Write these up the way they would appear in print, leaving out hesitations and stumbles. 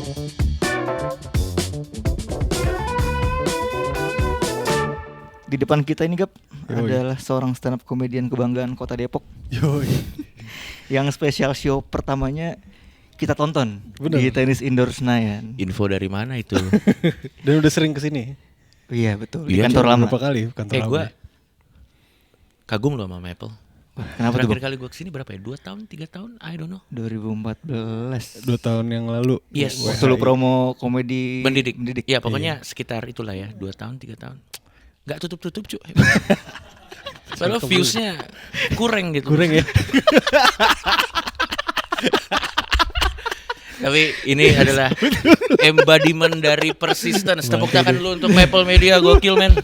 Di depan kita ini Gap adalah seorang stand up comedian kebanggaan Kota Depok. Yoi. Yang spesial show pertamanya kita tonton. Bener. Di Tenis Indoor Senayan. Info dari mana itu? Dan udah sering kesini. Iya betul. Di Iya, kantor lama. Berapa kali kantor lama? Gue kagum loh sama Maple. Kenapa tuh? Terakhir Bang? kali gue kesini berapa ya? 2 tahun, 3 tahun? I don't know. 2014. 2 tahun yang lalu. Yes. Waktu lu promo komedi Mendidik. Ya pokoknya sekitar itulah ya. 2 tahun, 3 tahun. Gak tutup-tutup cuy. Padahal viewsnya kurang gitu. Kurang ya. Tapi ini adalah embodiment dari persistence. Tepuk tangan lu untuk Maple Media. Gokil men.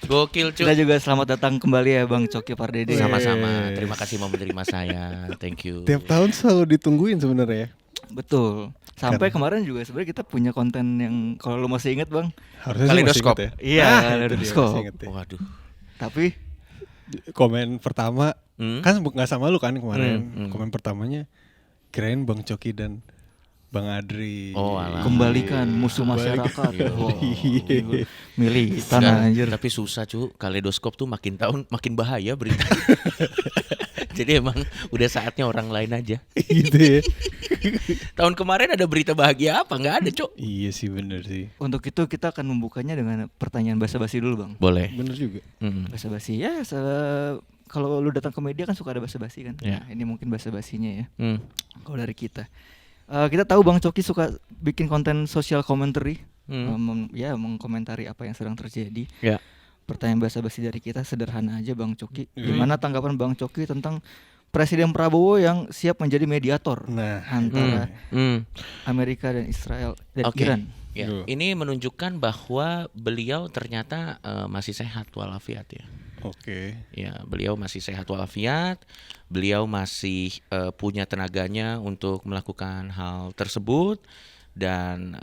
Gokil cuy. Kita juga selamat datang kembali ya Bang Coki Pardede. Sama-sama. Terima kasih mau menerima saya. Thank you. Tiap tahun selalu ditungguin sebenarnya. Betul. Sampai kemarin juga sebenarnya kita punya konten yang kalau lu masih inget Bang. Harusnya Kaleidoskop. ya. Iya, itu dia, Kaleidoskop. masih inget ya. Waduh. Tapi Komen pertama kan nggak sama lu kan kemarin. Hmm. Komen pertamanya kirain Bang Coki dan Bang Adri. Oh, alah. kembalikan musuh masyarakat. Wow, milih Enggak, tanah anjir. tapi susah cu. Kaleidoskop tuh makin tahun makin bahaya berita. Jadi emang udah saatnya orang lain aja. Gitu ya. Tahun kemarin ada berita bahagia apa? Nggak ada cuk. Iya sih bener sih. Untuk itu kita akan membukanya dengan pertanyaan basa-basi dulu Bang. Boleh. Bener juga. Basa-basi ya kalau lu datang ke media kan suka ada basa-basi kan. Ya. Nah, ini mungkin basa-basinya ya. Hmm. Kalau dari kita. Kita tahu Bang Coki suka bikin konten social commentary. Mengkomentari apa yang sedang terjadi. Ya. Pertanyaan basa-basi dari kita sederhana aja Bang Coki. Gimana tanggapan Bang Coki tentang Presiden Prabowo yang siap menjadi mediator antara Amerika dan Israel dan Oke. Iran? Ya. Ini menunjukkan bahwa beliau ternyata masih sehat walafiat ya. Oke. Ya, beliau masih sehat walafiat. Beliau masih punya tenaganya untuk melakukan hal tersebut dan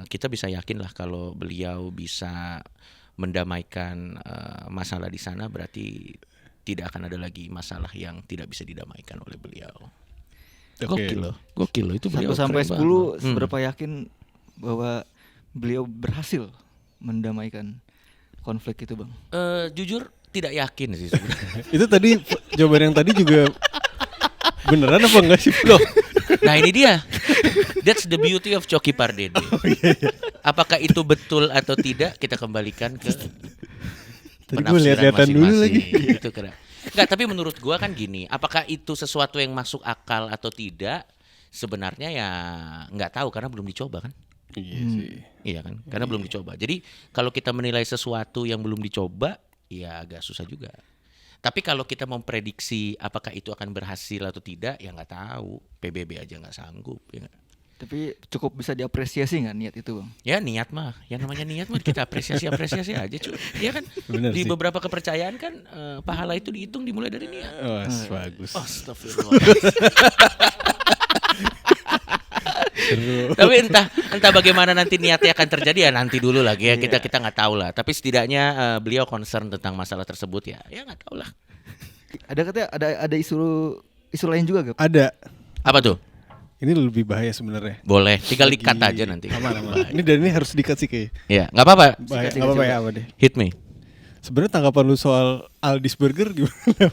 kita bisa yakin lah kalau beliau bisa mendamaikan masalah di sana, berarti tidak akan ada lagi masalah yang tidak bisa didamaikan oleh beliau. Oke. Gokil loh itu beliau. 1 sampai 10 keren banget. seberapa yakin bahwa beliau berhasil mendamaikan konflik itu Bang? Jujur tidak yakin sih sebenarnya. Itu tadi jawaban yang tadi juga beneran apa enggak sih? Loh. Nah ini dia. That's the beauty of Coki Pardede. Apakah itu betul atau tidak kita kembalikan ke Tadi gue lihat-lihatan dulu lagi. Itu keren. Enggak, tapi menurut gua kan gini, apakah itu sesuatu yang masuk akal atau tidak? Sebenarnya ya nggak tahu karena belum dicoba kan. Iya sih. Iya kan? Karena belum dicoba. Jadi kalau kita menilai sesuatu yang belum dicoba, ya agak susah juga. Tapi kalau kita memprediksi apakah itu akan berhasil atau tidak, ya nggak tahu. PBB aja nggak sanggup. Ya gak? Tapi cukup bisa diapresiasi nggak niat itu Bang? Ya niat mah, yang namanya niat mah kita apresiasi aja cuy. Iya kan? Bener Di sih. beberapa kepercayaan kan pahala itu dihitung dimulai dari niat. Oh, bagus. Astagfirullah. Tapi entah bagaimana nanti niatnya akan terjadi ya nanti dulu lagi ya kita nggak tahu lah. Tapi setidaknya beliau concern tentang masalah tersebut ya nggak tahu lah. Ada katanya ada isu lain juga Gap? Ada. Apa tuh? Ini lebih bahaya sebenarnya. Boleh, tinggal di-cut aja nanti. Aman. Ini dari ini harus di-cut sih kayak. Ya nggak apa-apa. Bahaya, nggak apa-apa ya apa deh. Hit me. Sebenarnya tanggapan lu soal Aldis Burger gimana?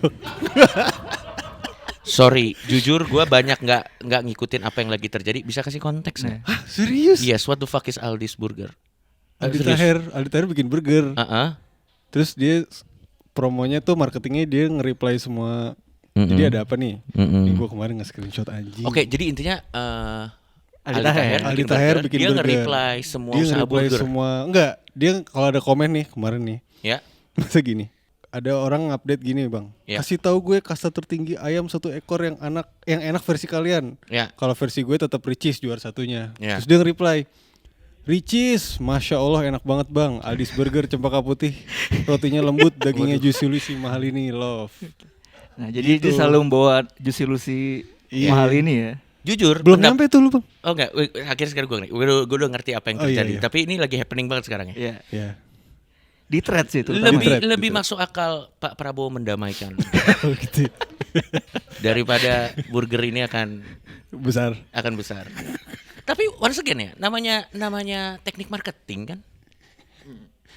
Sorry, jujur gue banyak nggak ngikutin apa yang lagi terjadi. Bisa kasih konteks nggak? Hah, serius? Yes, what the fuck is Aldi's Burger? Aldi Serius? Taher bikin burger. Terus dia promonya tuh marketingnya dia nge-reply semua. Jadi ada apa nih? Ini gue kemarin nge-screenshot anjing. Oke, jadi intinya Aldi Taher bikin dia burger. nge-reply semua Dia usaha nge-reply burger. semua. Enggak, dia kalau ada komen nih kemarin nih. Ya. Masa gini. Ada orang update gini bang, Ya. kasih tahu gue kasta tertinggi ayam 1 ekor yang enak versi kalian. Ya. Kalau versi gue tetap Ricis juara satunya. Ya. Terus dia nge-reply, Ricis, masya Allah enak banget bang. Aldis Burger cempaka putih, rotinya lembut, dagingnya juicy lucy mahal ini love. Nah jadi dia selalu membawa Juicy Lucy mahal ini ya. Jujur, Belum nyampe tuh lu bang. Oh enggak, akhirnya sekarang gue udah ngerti apa yang Oh, iya, terjadi. iya. Tapi ini lagi happening banget sekarang ya. Iya. Ya. Di thread sih itu. Lebih masuk akal Pak Prabowo mendamaikan Oh gitu. daripada burger ini akan Besar. besar. Tapi once again ya, namanya teknik marketing kan.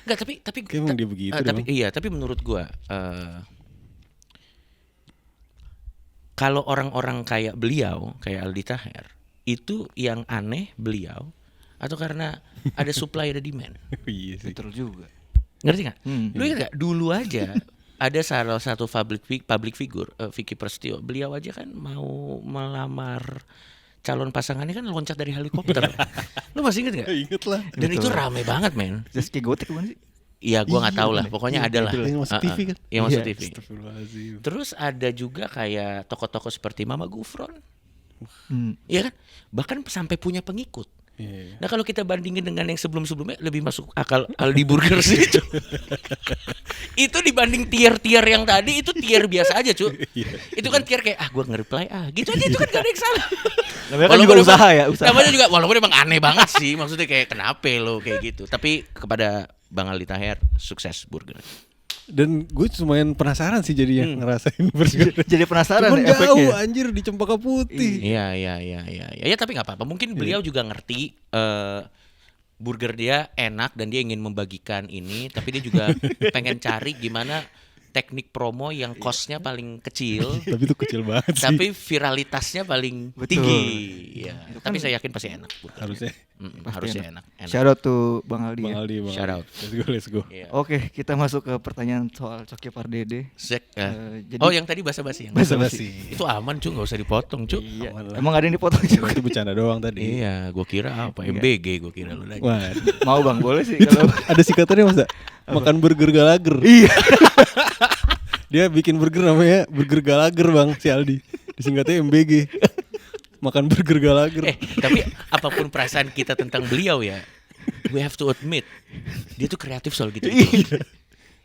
Enggak, tapi emang dia begitu tapi tapi menurut gua kalau orang-orang kayak beliau, kayak Aldi Taher, itu yang aneh beliau atau karena ada supply ada demand. Iya sih. Betul juga. Ngerti nggak? Lu ingat nggak? Dulu aja ada salah satu public figure, Vicky Prasetyo. Beliau aja kan mau melamar calon pasangannya kan loncat dari helikopter. Lu masih inget nggak? Ingat lah. Dan itu rame banget, men. Zaskia Gotik bukan sih? Iya, gua nggak tahu lah. Pokoknya ada lah. Yang masuk TV kan? Yang masuk TV. Astagfirullahaladzim. Terus ada juga kayak tokoh-tokoh seperti Mama Gufron. Iya kan? Bahkan sampai punya pengikut. Nah kalau kita bandingin dengan yang sebelum-sebelumnya lebih masuk akal Aldi Burger sih itu. Itu dibanding tier-tier yang tadi itu tier biasa aja cu. Itu kan tier kayak gue nge-reply gitu aja itu kan gak ada yang salah. Namanya kan juga usaha ya, usaha. Namanya juga walaupun emang aneh banget sih, maksudnya kayak kenapa lo kayak gitu. Tapi kepada Bang Aldi Taher sukses burger. Dan gue lumayan penasaran sih jadinya ngerasain burger. Jadi penasaran Cuman efeknya. jauh anjir di Cempaka Putih. Iya. Ya tapi nggak apa-apa. Mungkin beliau juga ngerti burger dia enak dan dia ingin membagikan ini. Tapi dia juga pengen cari gimana teknik promo yang cost-nya paling kecil. Tapi itu kecil banget sih. Tapi viralitasnya paling tinggi. Ya. Tapi saya yakin pasti enak. Harusnya. Harusnya enak. Shout out to Bang Aldi. Bang Aldi, Bang. Shout out. Let's go. Iya. Oke, kita masuk ke pertanyaan soal Coki Pardede. Oh yang tadi basa-basi yang Basa-basi. itu aman cu, nggak usah dipotong cu. Iya. Emang ada yang dipotong juga? Itu bercanda doang tadi. Iya, gua kira apa MBG gua kira lu lagi. Wah, Mau Bang, boleh sih kalau ada singkatannya masa? Makan burger Galager. Iya. Dia bikin burger namanya Burger Galager Bang, si Aldi. Disingkatnya MBG. Makan burger Galager. Tapi apapun perasaan kita tentang beliau ya, we have to admit dia tuh kreatif soal gitu.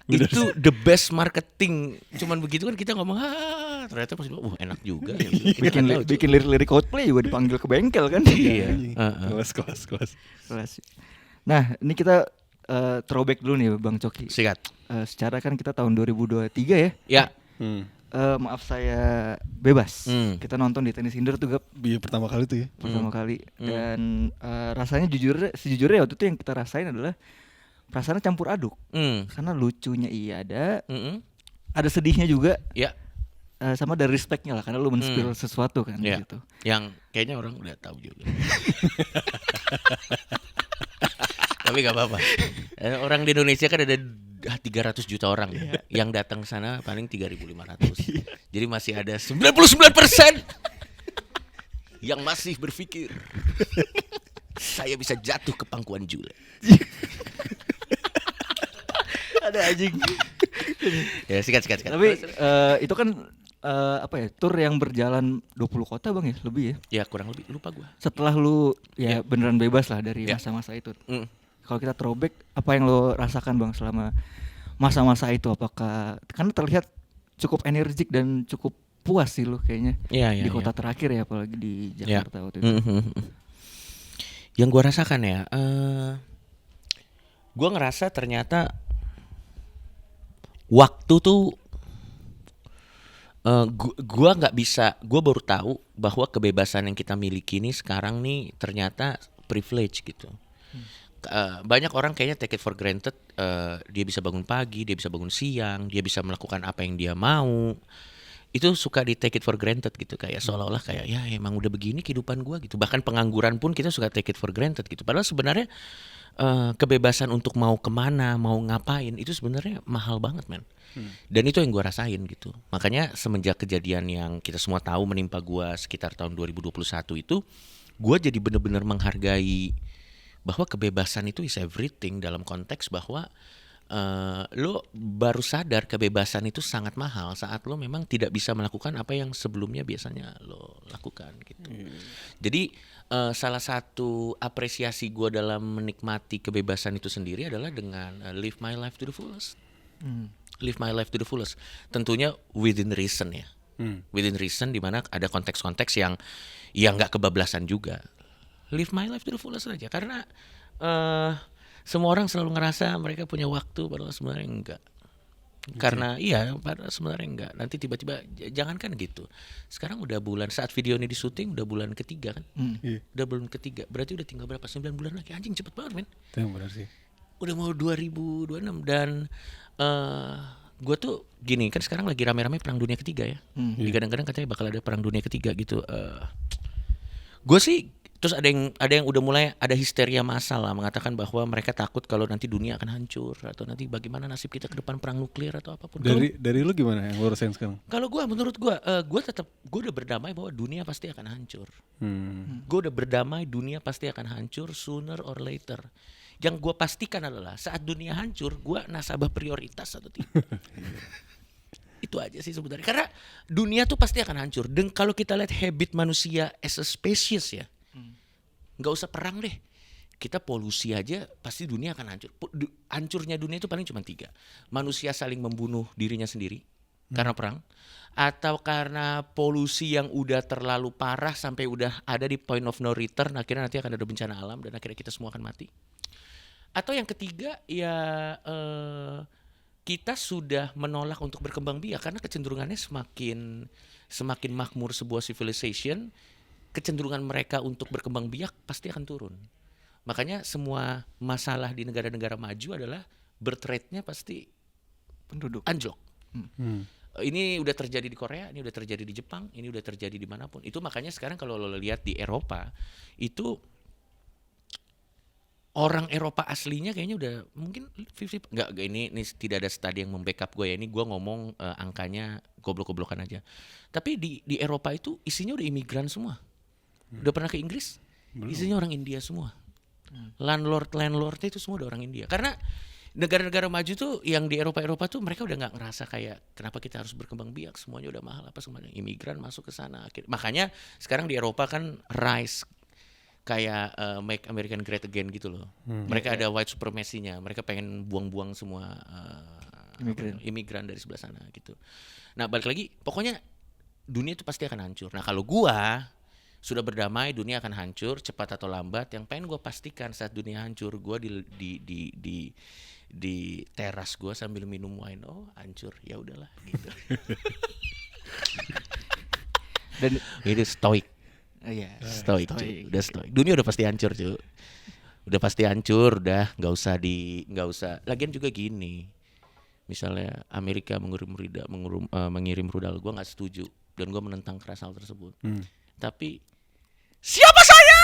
Itu the best marketing. Cuman begitu kan kita ngomong, ternyata pas enak juga. bikin lirik Coldplay juga dipanggil ke bengkel kan? Iya. Kelas. Nah, ini kita throwback dulu nih Bang Coki. Sikat. Secara kan kita tahun 2023 ya. Ya. Maaf saya bebas. Kita nonton di Tenis Indoor tuh Iya pertama kali tuh ya. Pertama kali. Dan rasanya sejujurnya waktu itu yang kita rasain adalah perasaan campur aduk. Karena lucunya iya ada sedihnya juga. Ya. Sama dari respectnya lah karena lu men-spill sesuatu kan gitu. Yang kayaknya orang udah tahu juga. Tapi gak apa-apa. Orang di Indonesia kan ada 300 juta orang yang datang sana paling 3.500. Jadi masih ada 99% yang masih berpikir saya bisa jatuh ke pangkuan Jule. Ada anjing. Ya sikat. Tapi itu kan tour yang berjalan 20 kota Bang ya, lebih ya? Ya kurang lebih, lupa gua. Setelah lu beneran bebas lah dari masa-masa itu. Kalau kita throwback, apa yang lo rasakan Bang selama masa-masa itu? Apakah karena terlihat cukup energik dan cukup puas sih lo kayaknya di kota terakhir ya, apalagi di Jakarta waktu itu. Yang gua rasakan ya, gua ngerasa ternyata waktu tuh gua nggak bisa, gua baru tahu bahwa kebebasan yang kita miliki ini sekarang nih ternyata privilege gitu. Banyak orang kayaknya take it for granted. Dia bisa bangun pagi, dia bisa bangun siang, dia bisa melakukan apa yang dia mau. Itu suka di take it for granted gitu, kayak seolah-olah kayak ya emang udah begini kehidupan gua gitu. Bahkan pengangguran pun kita suka take it for granted gitu. Padahal sebenarnya kebebasan untuk mau kemana, mau ngapain itu sebenarnya mahal banget men. Dan itu yang gua rasain gitu. Makanya semenjak kejadian yang kita semua tahu menimpa gua sekitar tahun 2021 itu, gua jadi benar-benar menghargai bahwa kebebasan itu is everything, dalam konteks bahwa lo baru sadar kebebasan itu sangat mahal saat lo memang tidak bisa melakukan apa yang sebelumnya biasanya lo lakukan gitu. Jadi salah satu apresiasi gue dalam menikmati kebebasan itu sendiri adalah dengan live my life to the fullest. Live my life to the fullest. Tentunya within reason ya. Within reason, di mana ada konteks-konteks yang nggak kebablasan juga. Live my life to the fullest aja, karena semua orang selalu ngerasa mereka punya waktu padahal sebenarnya enggak. Karena iya, padahal sebenarnya enggak. Nanti tiba-tiba jangankan gitu. Sekarang udah saat video ini syuting udah bulan ketiga kan? Iya. Udah bulan ketiga. Berarti udah tinggal berapa? 9 bulan lagi. Anjing cepet banget, men. Itu yang benar sih. Udah mau 2026 dan gue tuh gini, kan sekarang lagi rame-rame perang dunia ketiga ya. Kadang-kadang katanya bakal ada perang dunia ketiga gitu. Gue sih terus ada yang udah mulai ada histeria massal lah mengatakan bahwa mereka takut kalau nanti dunia akan hancur atau nanti bagaimana nasib kita ke depan perang nuklir atau apapun. Dari lu gimana yang lu rasain sekarang? Kalau menurut gue udah berdamai bahwa dunia pasti akan hancur. Gue udah berdamai dunia pasti akan hancur sooner or later. Yang gue pastikan adalah saat dunia hancur, gue nasabah prioritas atau tidak. Itu aja sih sebenarnya. Karena dunia tuh pasti akan hancur. Dan kalau kita lihat habit manusia as a species ya, nggak usah perang deh. Kita polusi aja pasti dunia akan hancur. Hancurnya dunia itu paling cuma 3. Manusia saling membunuh dirinya sendiri karena perang, atau karena polusi yang udah terlalu parah sampai udah ada di point of no return, akhirnya nanti akan ada bencana alam dan akhirnya kita semua akan mati. Atau yang ketiga ya kita sudah menolak untuk berkembang biak karena kecenderungannya semakin makmur sebuah civilization, kecenderungan mereka untuk berkembang biak pasti akan turun. Makanya semua masalah di negara-negara maju adalah birth rate-nya pasti penduduk anjlok. Ini udah terjadi di Korea, ini udah terjadi di Jepang, ini udah terjadi dimanapun. Itu makanya sekarang kalau lo lihat di Eropa itu orang Eropa aslinya kayaknya udah mungkin 50. Enggak, ini tidak ada studi yang membackup gue ya. Ini gue ngomong angkanya goblok-goblokan aja. Tapi di Eropa itu isinya udah imigran semua. Udah pernah ke Inggris? Belum. Isinya orang India semua. Landlordnya itu semua udah orang India. Karena negara-negara maju tuh yang di Eropa tuh mereka udah nggak ngerasa kayak kenapa kita harus berkembang biak, semuanya udah mahal apa semuanya. Imigran masuk ke sana. Makanya sekarang di Eropa kan rise kayak Make American Great Again gitu loh. Mereka ada white supremacy-nya. Mereka pengen buang-buang semua imigran dari sebelah sana gitu. Nah balik lagi, pokoknya dunia itu pasti akan hancur. Nah kalau gua sudah berdamai, dunia akan hancur cepat atau lambat. Yang pengen gue pastikan saat dunia hancur, gue di teras gue sambil minum wine, oh hancur, ya udahlah gitu. Dan itu stoik. Stoik. Udah stoik. Dunia udah pasti hancur, cuy. Udah pasti hancur, udah nggak usah. Lagian juga gini. Misalnya Amerika mengirim rudal, gue nggak setuju dan gue menentang keras hal tersebut. Tapi siapa saya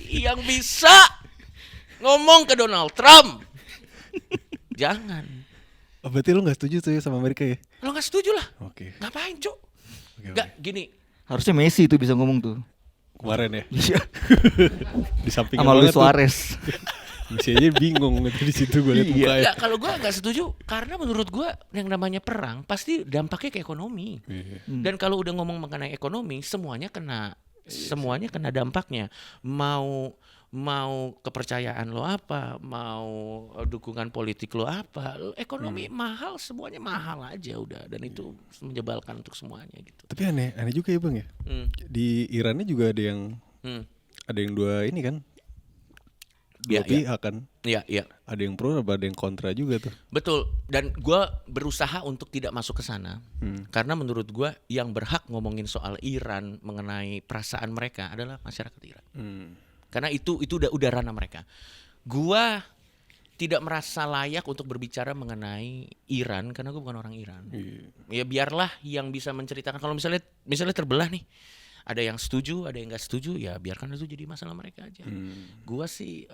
yang bisa ngomong ke Donald Trump? Jangan. Oh, berarti lu gak setuju tuh ya sama Amerika ya? Lo gak setuju lah. Oke. Ngapain Cuk? Gak gini. Harusnya Messi itu bisa ngomong tuh kemarin ya. Di samping sama Luis Suarez. Messi aja bingung di situ gue liat mukanya. Ya, kalau gue nggak setuju karena menurut gue yang namanya perang pasti dampaknya ke ekonomi. Dan kalau udah ngomong mengenai ekonomi semuanya kena dampaknya. Mau kepercayaan lo apa, mau dukungan politik lo apa, ekonomi mahal, semuanya mahal aja udah, dan itu menjebalkan untuk semuanya gitu. Tapi aneh juga ya bang ya. Di Irannya juga ada yang dua ini kan. Dua pihak kan. Iya. Ada yang pro, ada yang kontra juga tuh. Betul. Dan gue berusaha untuk tidak masuk ke sana. Karena menurut gue yang berhak ngomongin soal Iran mengenai perasaan mereka adalah masyarakat Iran. Karena itu udah ranah mereka. Gue tidak merasa layak untuk berbicara mengenai Iran karena gue bukan orang Iran. Ya biarlah yang bisa menceritakan. Kalau misalnya terbelah nih. Ada yang setuju, ada yang nggak setuju, ya biarkan itu jadi masalah mereka aja. Gua sih,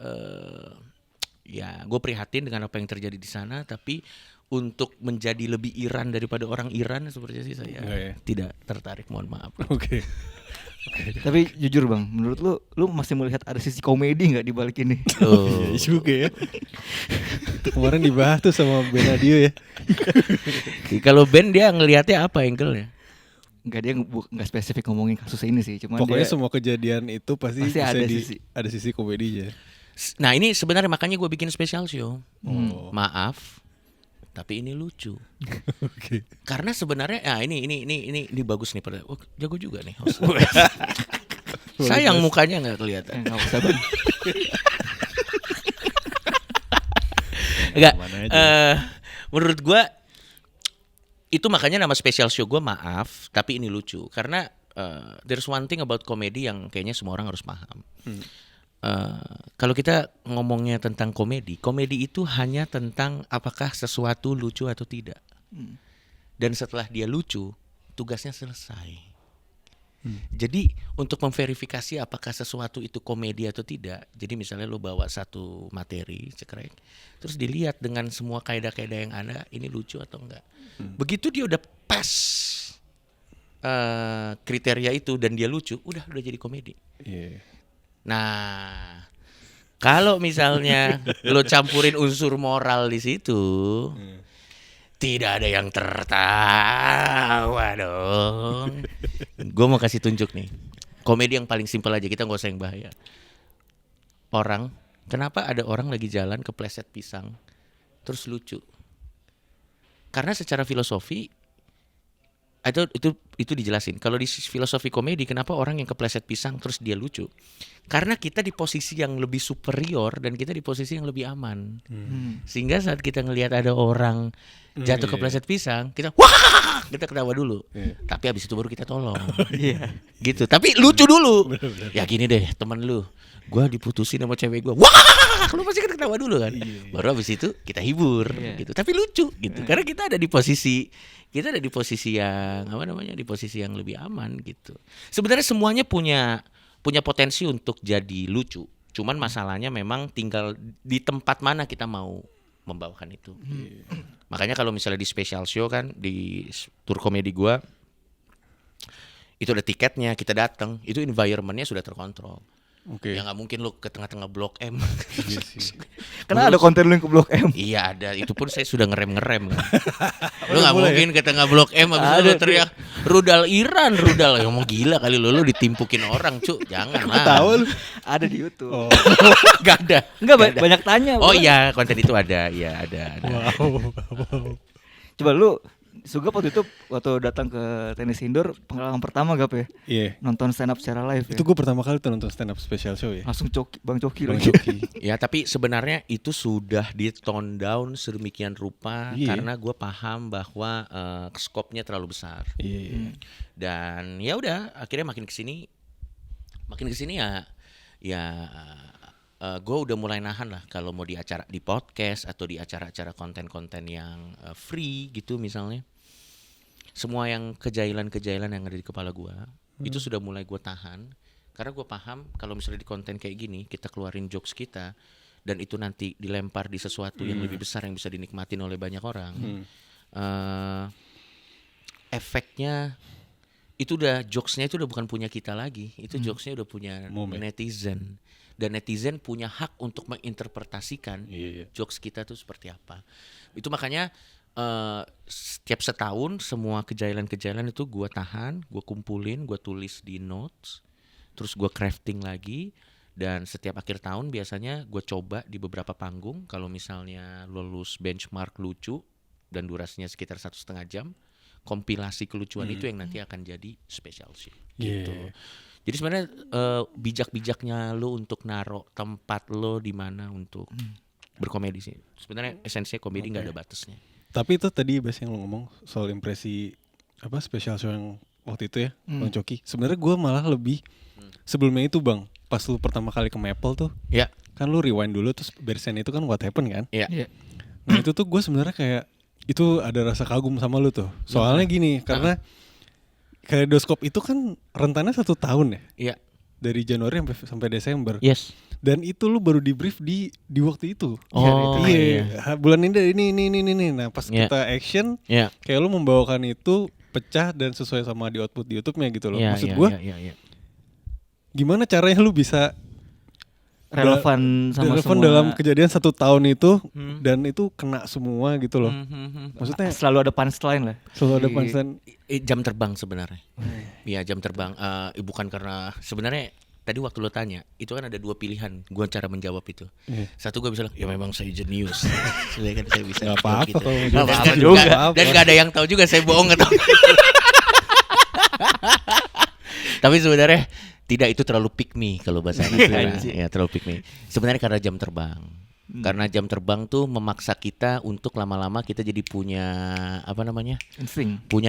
ya gue prihatin dengan apa yang terjadi di sana, tapi untuk menjadi lebih Iran daripada orang Iran sepertinya sih saya tidak tertarik, mohon maaf. Oke. Tapi jujur bang, menurut lu masih melihat ada sisi komedi nggak di balik ini? Oh iya juga ya. Kemarin dibahas tuh sama Ben Adio ya. Kalau Ben dia ngelihatnya apa angle-nya? Enggak, dia nggak spesifik ngomongin kasus ini sih, cuman pokoknya dia, semua kejadian itu pasti ada sisi komedinya. Nah ini sebenarnya makanya gue bikin special show. Maaf, tapi ini lucu. Oke. Karena sebenarnya, ini bagus nih, oh, jago juga nih. Sayang mukanya nggak kelihatan. Nggak usah bang. Enggak. Menurut gue itu makanya nama special show gue maaf, tapi ini lucu karena there's one thing about komedi yang kayaknya semua orang harus paham. Kalau kita ngomongnya tentang komedi itu hanya tentang apakah sesuatu lucu atau tidak. Dan setelah dia lucu, tugasnya selesai. Jadi untuk memverifikasi apakah sesuatu itu komedi atau tidak, jadi misalnya lo bawa satu materi cekrek, terus dilihat dengan semua kaidah-kaidah yang ada, ini lucu atau enggak. Begitu dia udah pas kriteria itu dan dia lucu, udah jadi komedi. Nah, kalau misalnya lo campurin unsur moral di situ, tidak ada yang tertawa dong. Gue mau kasih tunjuk nih. Komedi yang paling simpel aja, kita gak usah yang bahaya. Kenapa ada orang lagi jalan kepleset pisang terus lucu? Karena secara filosofi itu dijelasin. Kalau di filosofi komedi, kenapa orang yang kepleset pisang terus dia lucu? Karena kita di posisi yang lebih superior dan kita di posisi yang lebih aman. Sehingga saat kita ngelihat ada orang jatuh kepleset pisang, kita wah, kita ketawa dulu. Tapi habis itu baru kita tolong. Gitu. Tapi lucu dulu. Ya gini deh, teman lu, gua diputusin sama cewek gua. Wah, lu pasti kan ketawa dulu kan. Baru habis itu kita hibur gitu. Tapi lucu gitu. Karena kita ada di posisi yang di posisi yang lebih aman gitu. Sebenarnya semuanya punya potensi untuk jadi lucu. Cuman masalahnya memang tinggal di tempat mana kita mau membawakan itu. Makanya kalau misalnya di special show kan, di tour komedi gua itu ada tiketnya, kita datang, itu environment-nya sudah terkontrol. Ya nggak mungkin lu ke tengah-tengah Blok M. Karena ada konten lu yang ke Blok M. Iya ada, itu pun saya sudah ngerem kan. Lu nggak mungkin ke tengah Blok M habis itu lu teriak rudal Iran, rudal. Yang mau gila kali lu ditimpukin orang, cu. Jangan lah. Tahu lu. Ada di YouTube. Gak ada. Enggak banyak tanya. Oh iya, konten itu ada. Iya ada. Wow. Coba lu Sugap waktu itu datang ke tenis indoor, pengalaman pertama Gap ya? Iya. Nonton stand up secara live ya? Itu gue pertama kali tuh nonton stand up special show ya. Langsung Bang Coki Bang lagi. Coki. Ya tapi sebenarnya itu sudah di tone down sedemikian rupa karena gue paham bahwa skopnya terlalu besar. Dan ya udah akhirnya makin kesini ya gue udah mulai nahan lah kalau mau di acara di podcast atau di acara-acara konten-konten yang free gitu misalnya. Semua yang kejailan yang ada di kepala gue itu sudah mulai gue tahan karena gue paham kalau misalnya di konten kayak gini kita keluarin jokes kita dan itu nanti dilempar di sesuatu yang lebih besar yang bisa dinikmatin oleh banyak orang. Efeknya itu jokesnya itu udah bukan punya kita lagi, itu jokesnya udah punya netizen. Dan netizen punya hak untuk menginterpretasikan jokes kita tuh seperti apa. Itu makanya setiap setahun semua kejailan itu gue tahan, gue kumpulin, gue tulis di notes, terus gue crafting lagi. Dan setiap akhir tahun biasanya gue coba di beberapa panggung, kalau misalnya lulus benchmark lucu dan durasinya sekitar 1,5 jam, kompilasi kelucuan itu yang nanti akan jadi special show gitu. Jadi sebenarnya bijak-bijaknya lo untuk naro tempat lo di mana untuk berkomedi sih. Sebenarnya esensinya komedi nggak ada batasnya. Tapi itu tadi Bas yang lo ngomong soal impresi special show yang waktu itu ya, Bang Coki. Sebenarnya gue malah lebih sebelumnya itu Bang, pas lu pertama kali ke Maple tuh, kan lu rewind dulu terus barisan itu kan What Happened kan? Nah itu tuh gue sebenarnya kayak itu ada rasa kagum sama lu tuh. Soalnya gini, karena Kaleidoskop itu kan rentannya 1 tahun ya? Iya. Dari Januari sampai Desember. Yes. Dan itu lu baru di brief di waktu itu. Iya. Bulan ini. Nah pas kita action, kayak lu membawakan itu pecah dan sesuai sama di output di YouTube-nya gitu loh. Maksud gue, gimana caranya lu bisa relevan semua dalam kejadian 1 tahun itu dan itu kena semua gitu loh. Maksudnya selalu ada punchline lah. Selalu ada punchline. Jam terbang sebenarnya. Iya jam terbang. Bukan karena sebenarnya tadi waktu lo tanya itu kan ada 2 pilihan gue cara menjawab itu. Satu gue bisa bilang ya memang saya jenius. Saya kan saya bisa. Gak apa-apa gitu. Gak apa-apa juga. Dan gak ada yang tahu juga saya bohong atau. Tapi sebenarnya tidak, itu terlalu pick me kalau bahasa Indonesia. Ya terlalu pick me. Sebenarnya karena jam terbang. Karena jam terbang tuh memaksa kita untuk lama-lama kita jadi punya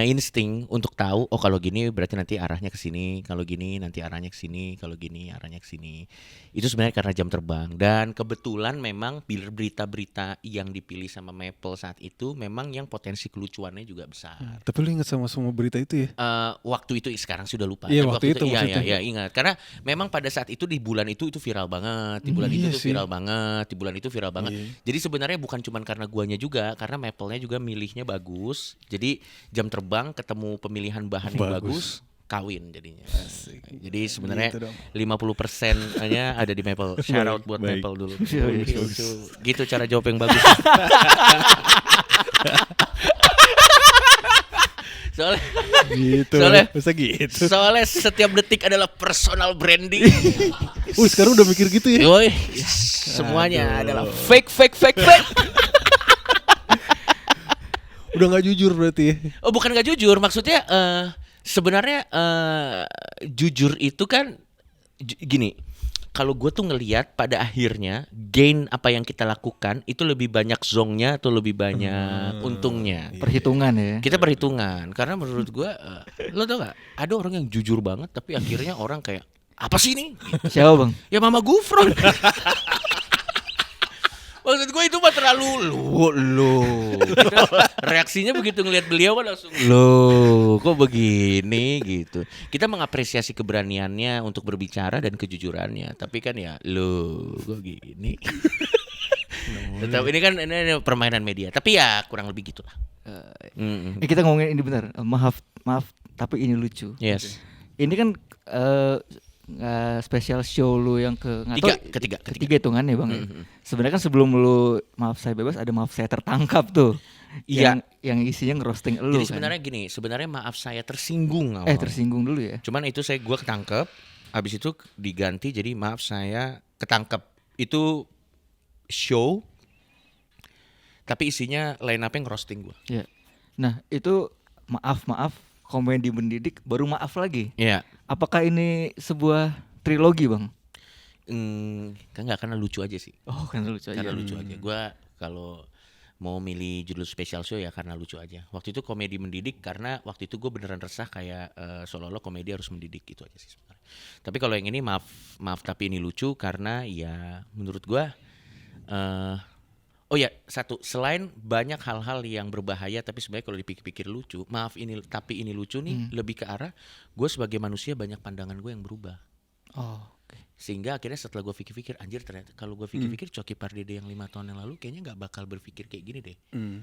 insting untuk tahu kalau gini berarti nanti arahnya ke sini, kalau gini nanti arahnya ke sini, kalau gini arahnya ke sini. Itu sebenarnya karena jam terbang. Dan kebetulan memang berita-berita yang dipilih sama Maple saat itu memang yang potensi kelucuannya juga besar. Tapi lu ingat sama semua berita itu ya? Waktu itu sekarang sudah lupa. Iya, waktu itu. Iya, ingat. Karena memang pada saat itu di bulan itu viral banget. Di bulan itu tuh viral banget. Di bulan itu viral banget. Iya. Jadi sebenarnya bukan cuma karena guanya juga, karena Maple-nya juga milihnya bagus. Jadi jam terbang ketemu pemilihan bahan yang bagus, kawin jadinya. Asik. Jadi sebenarnya gitu 50%-nya ada di Maple. Shout out buat Maple dulu. Gitu cara jawab yang bagus. Soalnya setiap detik adalah personal branding. Sekarang udah mikir gitu ya? Semuanya adalah fake. Udah nggak jujur berarti ya? Bukan nggak jujur, maksudnya sebenarnya jujur itu kan gini. Kalau gue tuh ngelihat pada akhirnya gain apa yang kita lakukan itu lebih banyak zongnya atau lebih banyak untungnya. Perhitungan ya. Kita perhitungan karena menurut gue lo tau gak ada orang yang jujur banget tapi akhirnya orang kayak apa sih ini? Siapa bang? Ya Mama Gufron. Maksud gue itu mah terlalu gitu. Reaksinya begitu ngelihat beliau kan langsung kok begini gitu. Kita mengapresiasi keberaniannya untuk berbicara dan kejujurannya. Tapi kan ya kok gini. Tetap ini kan ini permainan media. Tapi ya kurang lebih gitu lah. Kita ngomongin ini benar. Maaf tapi ini lucu. Yes. Ini kan special show lu yang ketiga hitungannya bang. Sebenarnya kan sebelum lu maaf saya bebas ada maaf saya tertangkap tuh. Iya. Yang isinya ngerosting lu. Jadi sebenarnya gini, sebenarnya maaf saya tersinggung awal. Tersinggung dulu ya. Cuman itu gue ketangkep, habis itu diganti jadi maaf saya ketangkep. Itu show, tapi isinya line up-nya ngerosting gue. Iya. Nah itu maaf komedi mendidik baru maaf lagi. Iya. Apakah ini sebuah trilogi bang? Enggak, karena lucu aja sih. Karena lucu aja. Karena lucu aja. Gue kalau mau milih judul special show ya karena lucu aja. Waktu itu komedi mendidik karena waktu itu gue beneran resah kayak seolah-olah komedi harus mendidik gitu aja sih sebenarnya. Tapi kalau yang ini maaf tapi ini lucu karena ya menurut gue satu, selain banyak hal-hal yang berbahaya tapi sebenarnya kalau dipikir-pikir lucu, maaf ini tapi ini lucu nih lebih ke arah gue sebagai manusia banyak pandangan gue yang berubah. Sehingga akhirnya setelah gue pikir-pikir, anjir ternyata kalau gue pikir-pikir Coki Pardede yang 5 tahun yang lalu kayaknya nggak bakal berpikir kayak gini deh.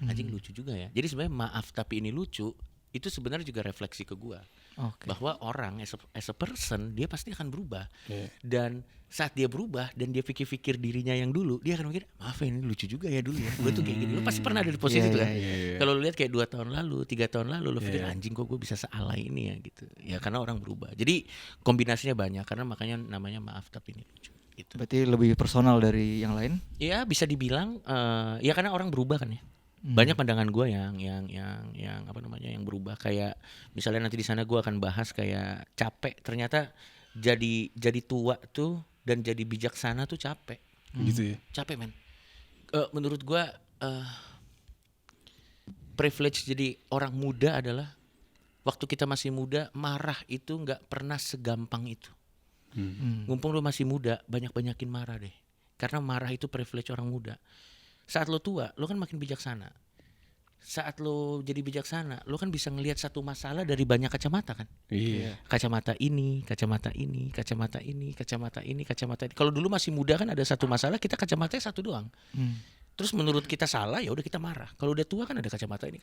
Anjing lucu juga ya. Jadi sebenarnya maaf tapi ini lucu itu sebenarnya juga refleksi ke gue. Bahwa orang as a person dia pasti akan berubah. Dan saat dia berubah dan dia pikir-pikir dirinya yang dulu, dia akan mikir maaf ini lucu juga ya dulu ya. Gue tuh kayak gini. Lu pasti pernah ada di posisi itu kan. Kalau lu lihat kayak 2 tahun lalu, 3 tahun lalu lu pikir anjing kok gue bisa sealai ini ya gitu. Ya karena orang berubah. Jadi kombinasinya banyak karena makanya namanya maaf tapi ini lucu gitu. Berarti lebih personal dari yang lain? Ya bisa dibilang ya karena orang berubah kan ya. Banyak pandangan gue yang yang berubah, kayak misalnya nanti di sana gue akan bahas kayak capek, ternyata jadi tua tuh dan jadi bijaksana tuh capek. Gitu ya. Capek men. Menurut gue privilege jadi orang muda adalah waktu kita masih muda marah itu nggak pernah segampang itu. Mumpung lu masih muda banyakin marah deh, karena marah itu privilege orang muda. Saat lo tua, lo kan makin bijaksana. Saat lo jadi bijaksana, lo kan bisa ngelihat satu masalah dari banyak kacamata kan. Iya. Kacamata ini. Kalau dulu masih muda kan ada satu masalah, kita kacamatanya satu doang. Terus menurut kita salah, ya udah kita marah. Kalau udah tua kan ada kacamata ini.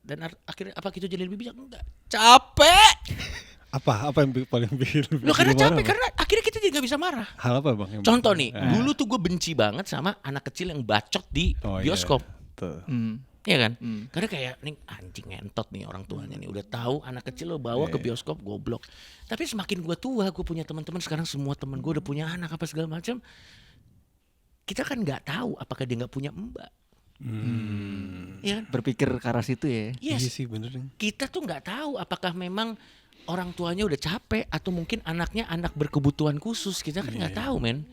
Dan akhirnya apa kita jadi lebih bijak? Enggak. Capek. Apa yang paling bikin lo karena capek marah, karena akhirnya kita jadi gak bisa marah. Hal apa bang? Contoh nih, dulu tuh gue benci banget sama anak kecil yang bacot di bioskop. Iya kan? Karena kayak nih anjing ngentot nih orang tuanya nih, udah tahu anak kecil lo bawa ke bioskop goblok. Tapi semakin gue tua, gue punya teman-teman sekarang, semua teman gue udah punya anak apa segala macam. Kita kan nggak tahu apakah dia nggak punya mbak. Ya kan? Berpikir ke arah situ ya. Yes. Iya sih bener. Kita tuh nggak tahu apakah memang orang tuanya udah capek atau mungkin anaknya anak berkebutuhan khusus. Kita kan nggak tahu men.